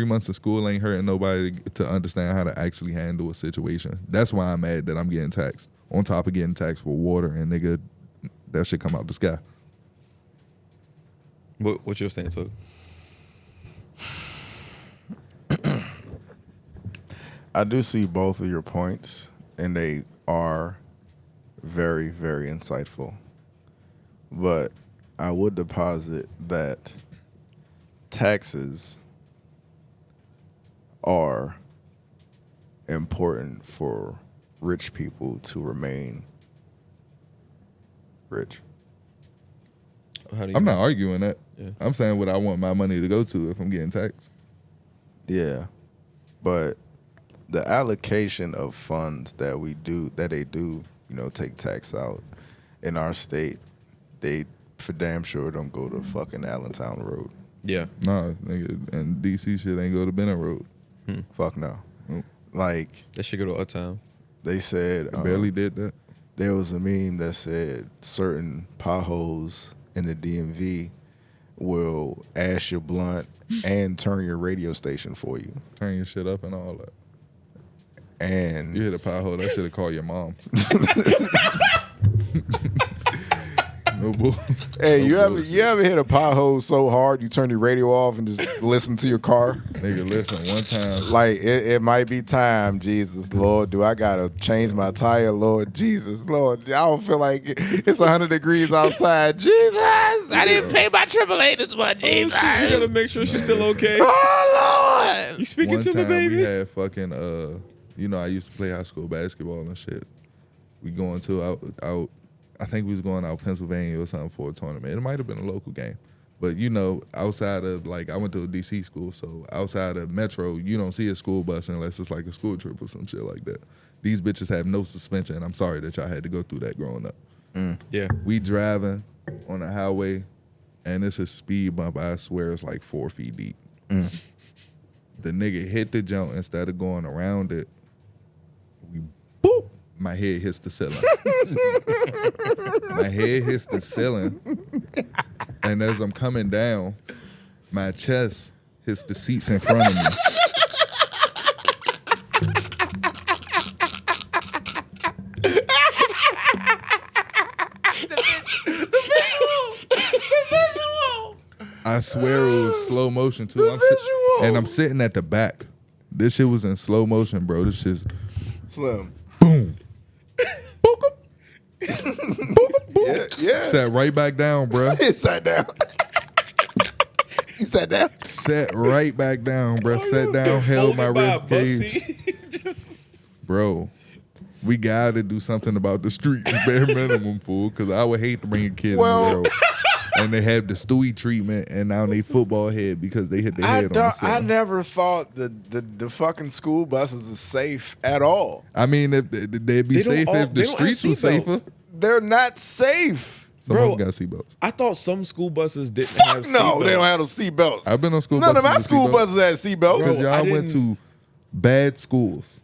months of school ain't hurting nobody to understand how to actually handle a situation. That's why I'm mad that I'm getting taxed. On top of getting taxed for water and nigga, that shit come out the sky. What's your stance, so? I do see both of your points, and they are very, very insightful. But I would deposit that taxes are important for rich people to remain rich. How do you I'm not arguing that. Yeah. I'm saying what I want my money to go to if I'm getting taxed. Yeah, but the allocation of funds that they do, take tax out in our state, they for damn sure don't go to fucking Allentown Road. Yeah. Nah, nigga, and DC shit ain't go to Benning Road. Fuck no. Nope. Like That should go to Uptown. they said, Barely did that. there was a meme that said certain potholes in the DMV will ash your blunt and turn your radio station for you. Turn your shit up and all that. And You hit a pothole, that should have called your mom. No bull. hey, no you ever hit a pothole so hard you turn your radio off and just listen to your car? Nigga, listen, one time. Like it might be time, Jesus, Lord. Do I gotta change my tire, Lord Jesus, Lord? I don't feel like it's 100 degrees outside. Jesus, I didn't pay my AAA this month, Jesus. You gotta make sure she's still okay. Oh Lord. You speaking One to me, time baby? we had fucking, I used to play high school basketball and shit. We going to out I think we was going out Pennsylvania or something for a tournament. It might have been a local game. But, outside of, I went to a D.C. school, so outside of Metro, you don't see a school bus unless it's like a school trip or some shit like that. These bitches have no suspension. I'm sorry that y'all had to go through that growing up. Yeah. We driving on the highway, and it's a speed bump. I swear it's like 4 feet deep. The nigga hit the jump instead of going around it. We boop. My head hits the ceiling. My head hits the ceiling, and as I'm coming down, my chest hits the seats in front of me. I swear it was slow motion too. I'm sitting at the back. This shit was in slow motion, bro. This shit's Slim. boom. Yeah. Sat right back down, bro. He sat down. He sat down. Sat right back down, bro. Sat down, held my rib cage. Bro, we gotta do something about the streets, bare minimum, fool. Because I would hate to bring a kid in the world. And they have the Stewie treatment, and now they football head because they hit their head on the I ceiling. never thought the fucking school buses are safe at all. I mean, they'd be safe if the streets were safer. They're not safe. Some Bro, of them got seatbelts. I thought some school buses didn't have No, seatbelts. they don't have no seatbelts. I've been on school None buses. of my with school seatbelts. buses had seatbelts. Because Bro, I y'all went didn't- to bad schools.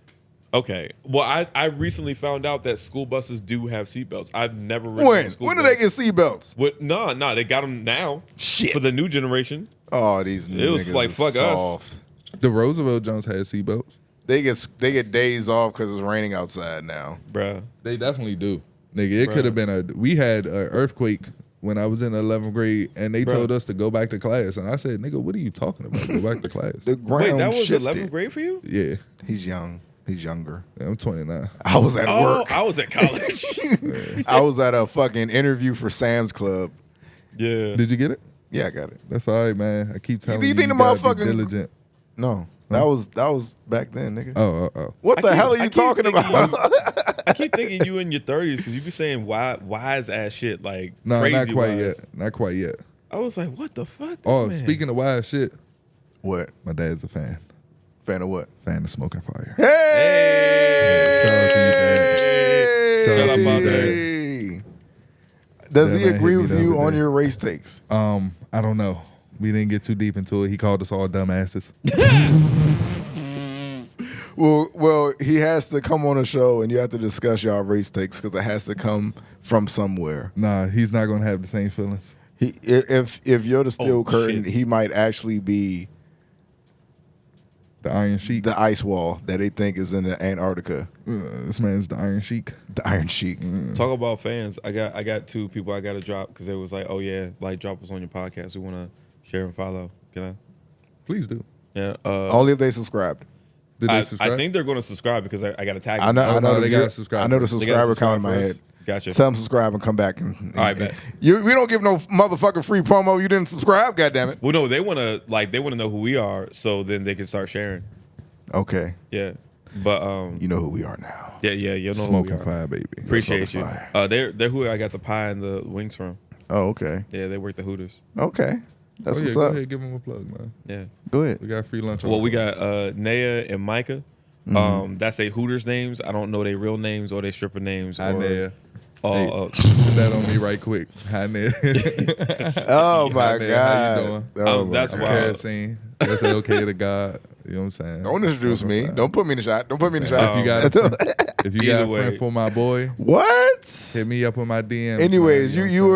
Okay. Well, I recently found out that school buses do have seatbelts. I've never ridden on a school When did bus. they get seatbelts? What? No, they got them now. Shit. For the new generation. Oh, these It was niggas like, is fuck us. soft. The Roosevelt Jones had seatbelts. They get days off because it's raining outside now. Bruh. They definitely do. Nigga, it Bruh. could have been we had an earthquake when I was in 11th grade, and they Bruh. told us to go back to class. And I said, nigga, what are you talking about? Go back to class. The ground Wait, that was shifted. 11th grade for you? Yeah. He's young. He's younger. I'm 29. I was at Oh, work. I was at college. I was at a fucking interview for Sam's Club. Yeah. Did you get it? Yeah, I got it. That's all right, man. I keep telling you you, think the gotta be motherfucking- diligent. No, that was back then, nigga. Oh. What the I keep- hell are I you keep talking thinking about? I keep thinking you in your 30s because you be saying wise ass shit like No, crazy not quite wise. yet. Not quite yet. I was like, what the fuck? This Oh, man? speaking of wild shit, What? my dad's a fan. Fan of what? Fan of Smoking Fire. Hey! Shout out to you, Dad. Shout out my Hey! Does Yeah, he man, agree hit me with the you other on day. your race takes? I don't know. We didn't get too deep into it. He called us all dumbasses. Well, he has to come on a show and you have to discuss y'all race takes because it has to come from somewhere. Nah, he's not gonna have the same feelings. If you're the steel Oh, curtain, shit. he might actually be The Iron Sheik. the ice wall that they think is in the Antarctica. This man's the Iron Sheik. The Iron Sheik. Talk about fans. I got 2 people I got to drop because they was like, oh yeah, like drop us on your podcast. We want to share and follow. Can I? Please do. Yeah. Only if they subscribed. Did they subscribe? I think they're going to subscribe because I got to tag I them. know. Oh, I know. no, they the- gotta subscribe I know the first. They gotta subscriber count in my subscribe head. first. Gotcha. Tell them subscribe and come back. And All right, bet. we don't give no motherfucking free promo. You didn't subscribe. God it. Well, no, they want to know who we are, so then they can start sharing. Okay. Yeah. But You know who we are now. yeah, you know Smoking who we are. fire, baby. Appreciate you. Smoking fire. They're who I got the pie and the wings from. Oh, okay. Yeah, they work the Hooters. Okay. That's Oh, yeah, what's go up. ahead, give him a plug, man. Yeah. Go ahead. We got free lunch. Well, we got Naya and Micah. That's their Hooters names. I don't know their real names or their stripper names. Hi, or, Naya. uh, Hey, uh, put that on me right quick. Hi, Naya. Oh my Hi, Naya. God. How you doing? Oh, my that's God. wild. Kerosene. That's okay to God. You know what I'm saying? Don't introduce me. Don't put me in the shot. Don't put me in the If shot. you got a friend, if you got Either a friend way. for my boy, What? hit me up on my DM. Anyways, you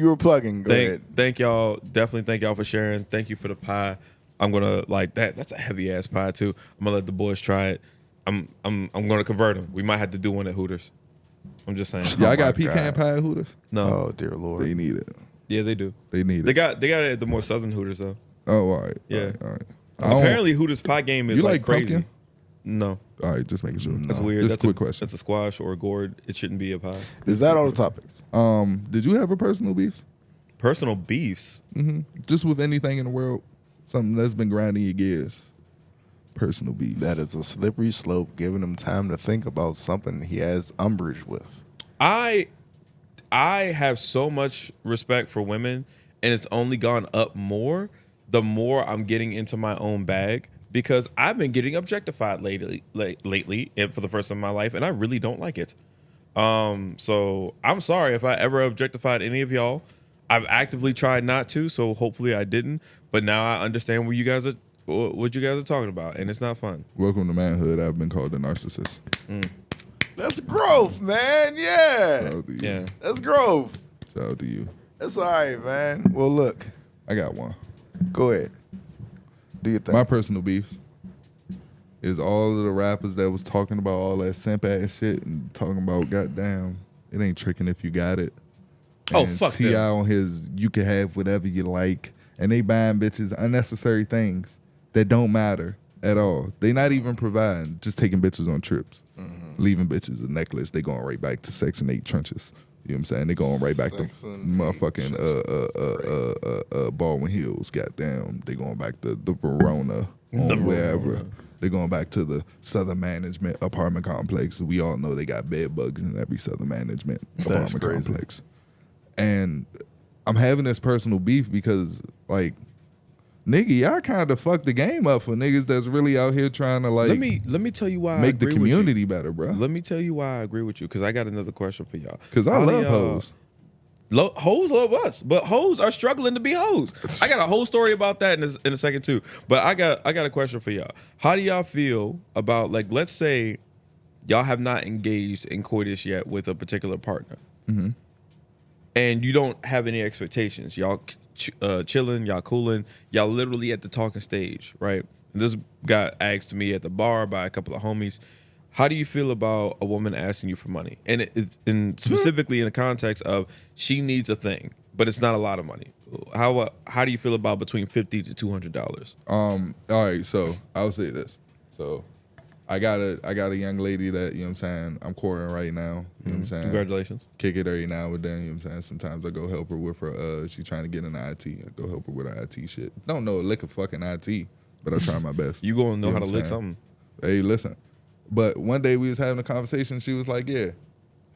were plugging. Go ahead. Thank y'all. Definitely thank y'all for sharing. Thank you for the pie. I'm gonna like that. That's a heavy ass pie too. I'm gonna let the boys try it. I'm gonna convert them. We might have to do one at Hooters. I'm just saying. Y'all Oh, got my pecan God. pie at Hooters? No. Oh dear Lord. They need it. Yeah, they do. They need They it. got it at the more southern Hooters though. Oh, all right. Yeah. All right. I don't- Apparently, Hooters pie game is You like like crazy. pumpkin? No, All right, just making sure. that's weird. Just That's a quick question. That's a squash or a gourd. It shouldn't be a pie. Is that all the topics? Did you have a personal beefs? Personal beefs. Just with anything in the world, something that's been grinding your gears. Personal beef. That is a slippery slope, giving him time to think about something he has umbrage with. I have so much respect for women, and it's only gone up more the more I'm getting into my own bag, because I've been getting objectified lately, and for the first time in my life, and I really don't like it. So I'm sorry if I ever objectified any of y'all. I've actively tried not to, so hopefully I didn't. But now I understand what you guys are talking about, and it's not fun. Welcome to manhood. I've been called a narcissist. That's growth, man. Yeah. Shout out to you. Yeah. That's growth. Shout out to you. That's all right, man. Well, look. I got one. Go ahead. Do your thing. My personal beefs is all of the rappers that was talking about all that simp ass shit and talking about goddamn, it ain't tricking if you got it. Oh, And fuck T.I. them. on his you can have whatever you like, and they buying bitches unnecessary things that don't matter at all. They not even providing, just taking bitches on trips, leaving bitches a necklace. They going right back to Section 8 trenches. You know what I'm saying? They going right back to Section 8 motherfucking Baldwin Hills. Goddamn, they going back to the Verona on wherever. They're going back to the Southern Management apartment complex. We all know they got bed bugs in every Southern Management apartment crazy. complex. And I'm having this personal beef because, like, nigga, y'all kind of fucked the game up for niggas that's really out here trying to, like, Let me tell you why I make the agree with you. community better, bro. Let me tell you why I agree with you, because I got another question for y'all. Because I How do love y'all- hoes. Hoes love us, but hoes are struggling to be hoes. I got a whole story about that in a second too. But I got a question for y'all. How do y'all feel about, like, let's say y'all have not engaged in coitus yet with a particular partner, and you don't have any expectations. Y'all chilling, y'all cooling, y'all literally at the talking stage, right? And this got asked to me at the bar by a couple of homies. How do you feel about a woman asking you for money? And and specifically in the context of she needs a thing, but it's not a lot of money. How do you feel about between $50 to $200? All right, so I'll say this. So I got a young lady that, you know what I'm saying, I'm courting right now. You know what I'm saying? Congratulations. Kick it every now and then, you know what I'm saying? Sometimes I go help her with her, she's trying to get into IT. I go help her with her IT shit. Don't know a lick of fucking IT, but I try my best. You gonna know You how know to what I'm lick saying? something. Hey, listen. But one day we was having a conversation. She was like, "Yeah,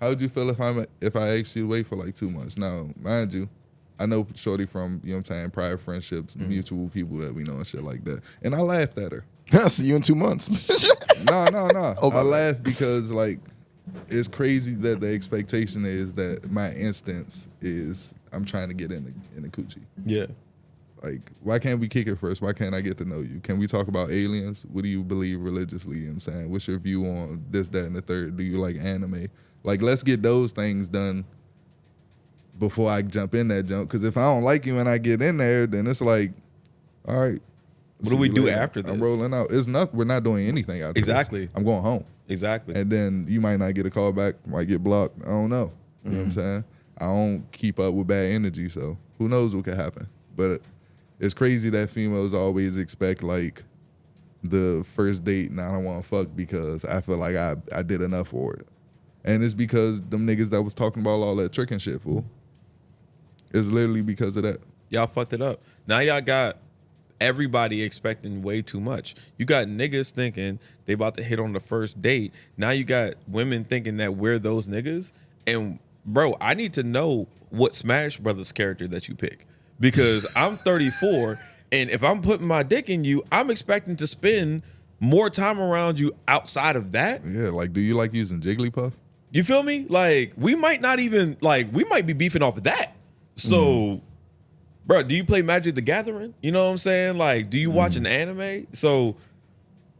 how would you feel if I asked you to wait for like 2 months?" Now, mind you, I know shorty from, you know what I'm saying, prior friendships, mutual people that we know and shit like that. And I laughed at her. I'll see you in 2 months. No. Oh, I laughed because, like, it's crazy that the expectation is that my instance is I'm trying to get in the coochie. Yeah. Like, why can't we kick it first? Why can't I get to know you? Can we talk about aliens? What do you believe religiously? You know what I'm saying? What's your view on this, that, and the third? Do you like anime? Like, let's get those things done before I jump in that jump. Because if I don't like you and I get in there, then it's like, all right. What see do we you do later. after this? I'm rolling out. We're not doing anything after Exactly. this. I'm going home. Exactly. And then you might not get a call back, might get blocked. I don't know. You know what I'm saying? I don't keep up with bad energy, so who knows what could happen. But it's crazy that females always expect, like, the first date and I don't want to fuck because I feel like I did enough for it. And it's because them niggas that was talking about all that tricking shit, fool. It's literally because of that. Y'all fucked it up. Now y'all got everybody expecting way too much. You got niggas thinking they about to hit on the first date. Now you got women thinking that we're those niggas. And bro, I need to know what Smash Brothers character that you pick, because I'm 34, and if I'm putting my dick in you, I'm expecting to spend more time around you outside of that. Yeah, like, do you like using Jigglypuff? You feel me? Like, we might not even, like, we might be beefing off of that. So, bro, do you play Magic the Gathering? You know what I'm saying? Like, do you watch an anime? So,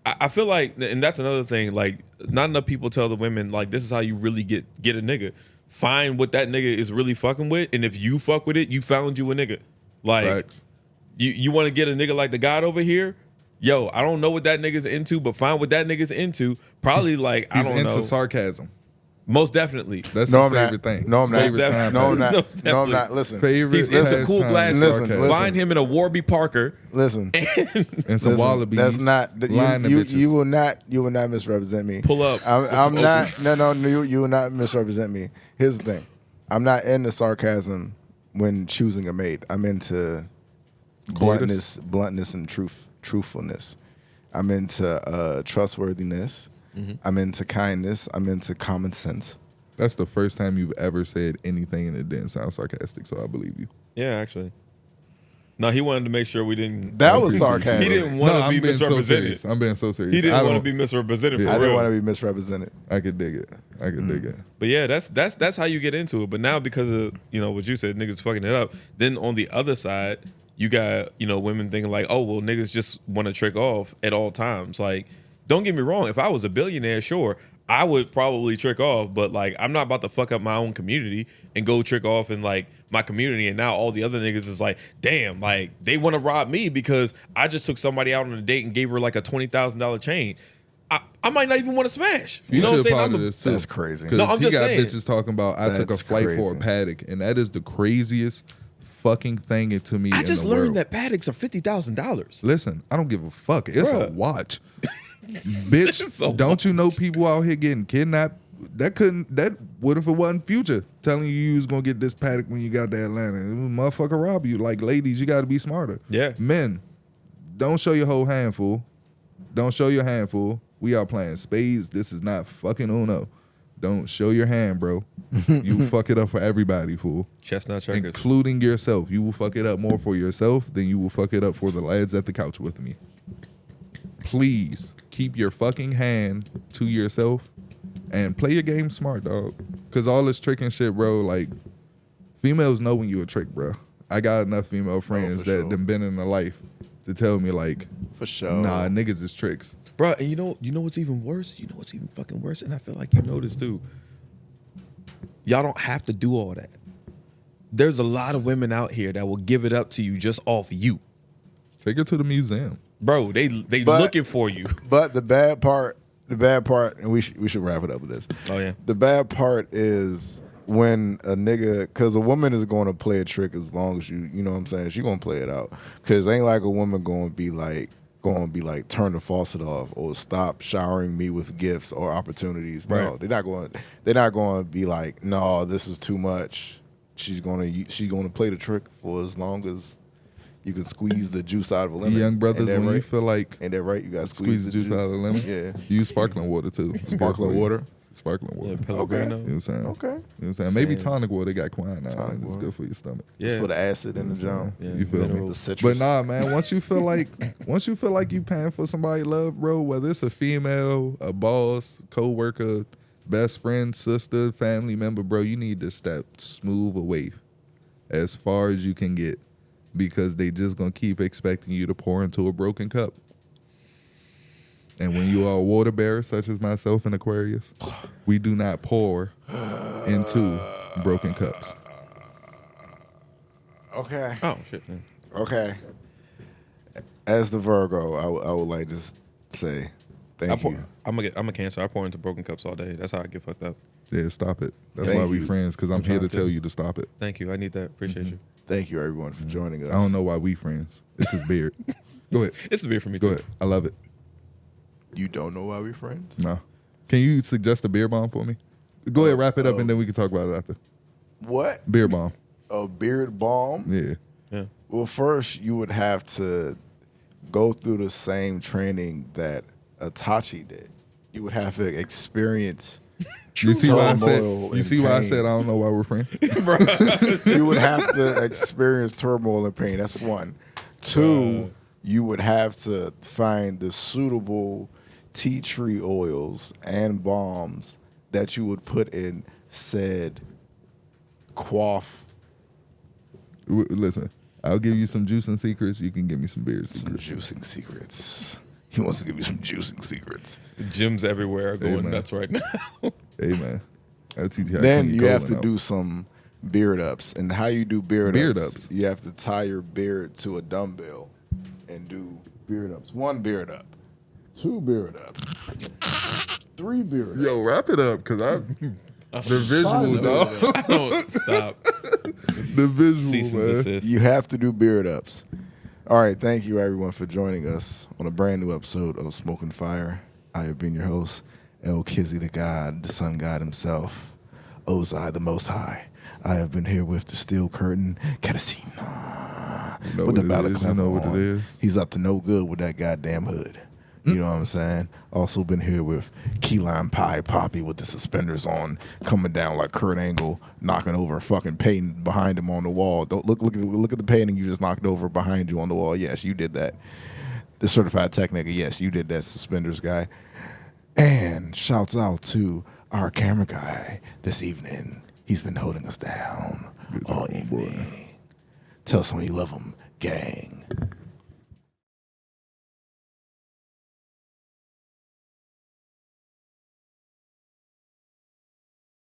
I feel like, and that's another thing, like, not enough people tell the women, like, this is how you really get a nigga. Find what that nigga is really fucking with, and if you fuck with it, you found you a nigga. Like, Facts. you want to get a nigga like the God over here? Yo, I don't know what that nigga's into, but find what that nigga's into. Probably, like, I He's don't into know. sarcasm. Most definitely. That's No, his I'm not. favorite thing. No, I'm not. Favorite time. No, I'm not. No, No, I'm not. Listen. Favorite He's into pastime cool is glasses. sarcasm. Find him in a Warby Parker. Listen. And some Listen, wallabies. That's not lying to you. bitches. You will not misrepresent me. Pull up. I'm with not. some No. You will not misrepresent me. Here's the thing. I'm not into sarcasm when choosing a mate. I'm into bluntness and truthfulness. I'm into trustworthiness. I'm into kindness. I'm into common sense. That's the first time you've ever said anything and it didn't sound sarcastic, so I believe you. Yeah, actually. No, he wanted to make sure we didn't. That was sarcasm. He didn't want to I'm be being so misrepresented. serious. I'm being so serious. He didn't I want to don't- be misrepresented. I For didn't real. want to be misrepresented. I could dig it. I could dig it. But yeah, that's how you get into it. But now because of what you said, niggas fucking it up. Then on the other side, you got women thinking like, oh well, niggas just want to trick off at all times. Like, don't get me wrong. If I was a billionaire, sure, I would probably trick off. But like, I'm not about to fuck up my own community and go trick off in like my community. And now all the other niggas is like, damn, like they want to rob me because I just took somebody out on a date and gave her like a $20,000 chain. I might not even want to smash. You know what I'm saying? Part of this too. That's crazy. Because No, I'm he just got saying. bitches talking about I took a That's flight for a crazy. paddock, and that is the craziest fucking thing to me. I just in the learned world. that paddocks are $50,000. Listen, I don't give a fuck. It's a Bruh. watch. It's Bitch, a don't you know people out here getting kidnapped? What if it wasn't Future telling you was gonna get this paddock when you got to Atlanta? Motherfucker rob you. Like, ladies, you gotta be smarter. Yeah. Men, don't show your whole handful. Don't show your handful. We are playing spades. This is not fucking Uno. Don't show your hand, bro. You will fuck it up for everybody, fool. Chestnut checkers. Including yourself. You will fuck it up more for yourself than you will fuck it up for the lads at the couch with me. Please keep your fucking hand to yourself and play your game smart, dog. Because all this tricking shit, bro, like, females know when you a trick, bro. I got enough female friends for that sure. done been in their life to tell me, like, For sure. nah, niggas is tricks. Bro, and you know what's even worse? You know what's even fucking worse? And I feel like you know this too. Y'all don't have to do all that. There's a lot of women out here that will give it up to you just off you. Take her to the museum. Bro, they But- looking for you. But the bad part, and we should wrap it up with this. Oh yeah. The bad part is when a nigga, because a woman is going to play a trick as long as you know what I'm saying, she going to play it out. Because ain't like a woman going to be like, turn the faucet off or stop showering me with gifts or opportunities. No, Right. they're not going to be like, no, this is too much. She's going to play the trick for as long as you can squeeze the juice out of a lemon. Young brothers, Ain't that when right? you feel like Ain't that right? You got to squeeze the juice out of the lemon, Yeah. use sparkling water too. It's good Sparkling for you. water? Sparkling water. Yeah, Pellegrino. You know what I'm saying? Okay. You know what I'm saying? Maybe Saying. tonic water got quinine now. Tonic And it's water. good for your stomach. Yeah. It's for the acid in the jump. Yeah, You feel me? minerals. The citrus. But nah, man. Once you feel like you paying for somebody love, bro, whether it's a female, a boss, co-worker, best friend, sister, family member, bro, you need to step smooth away as far as you can get, because they just gonna keep expecting you to pour into a broken cup. And when you are a water bearer, such as myself in Aquarius, we do not pour into broken cups. Okay. Oh shit, man. Okay. As the Virgo, I would like to say thank you. I'm a Cancer. I pour into broken cups all day. That's how I get fucked up. Yeah, stop it. That's Thank why we you. friends, because I'm here to trying to. tell you to stop it. Thank you. I need that. Appreciate you. Thank you, everyone, for joining us. I don't know why we friends. This is beard. Go ahead. It's the beer for me Go too. ahead. I love it. You don't know why we friends? No. Can you suggest a beer bomb for me? Go ahead, wrap it up, and then we can talk about it after. What? Beer bomb. A beard balm? Yeah. Yeah. Well, first you would have to go through the same training that Itachi did. You would have to experience. You see why I said? turmoil You see and why I pain. said I don't know why we're friends? You would have to experience turmoil and pain. That's one. Two, you would have to find the suitable tea tree oils and balms that you would put in said quaff. Listen, I'll give you some juicing secrets. You can give me some beer Some secrets. juicing secrets. He wants to give me some juicing secrets. Gyms everywhere are going man. nuts right now. Hey man, I'll teach you how Then clean you your have to colon out. do some beard ups. And how you do beard Beard-ups? ups, you have to tie your beard to a dumbbell and do beard ups. 1 beard up, 2 beard ups, 3 beard ups. Yo, wrap it up, cause the visual, dog. Don't stop. The visual, Cease and man. desist. You have to do beard ups. All right, thank you everyone for joining us on a brand new episode of Smoking Fire. I have been your host, El Kizzy the God, the Sun God himself, Ozai the Most High. I have been here with the Steel Curtain, Katasina, You know with the what it is, balaclava you know what it on. is. He's up to no good with that goddamn hood. You know what I'm saying? Also been here with Key Lime Pie Poppy with the suspenders on, coming down like Kurt Angle, knocking over a fucking painting behind him on the wall. Don't look at the painting you just knocked over behind you on the wall. Yes, you did that. The certified technical, yes, you did that, suspenders guy. And shouts out to our camera guy this evening. He's been holding us down all evening. Tell someone you love him, gang.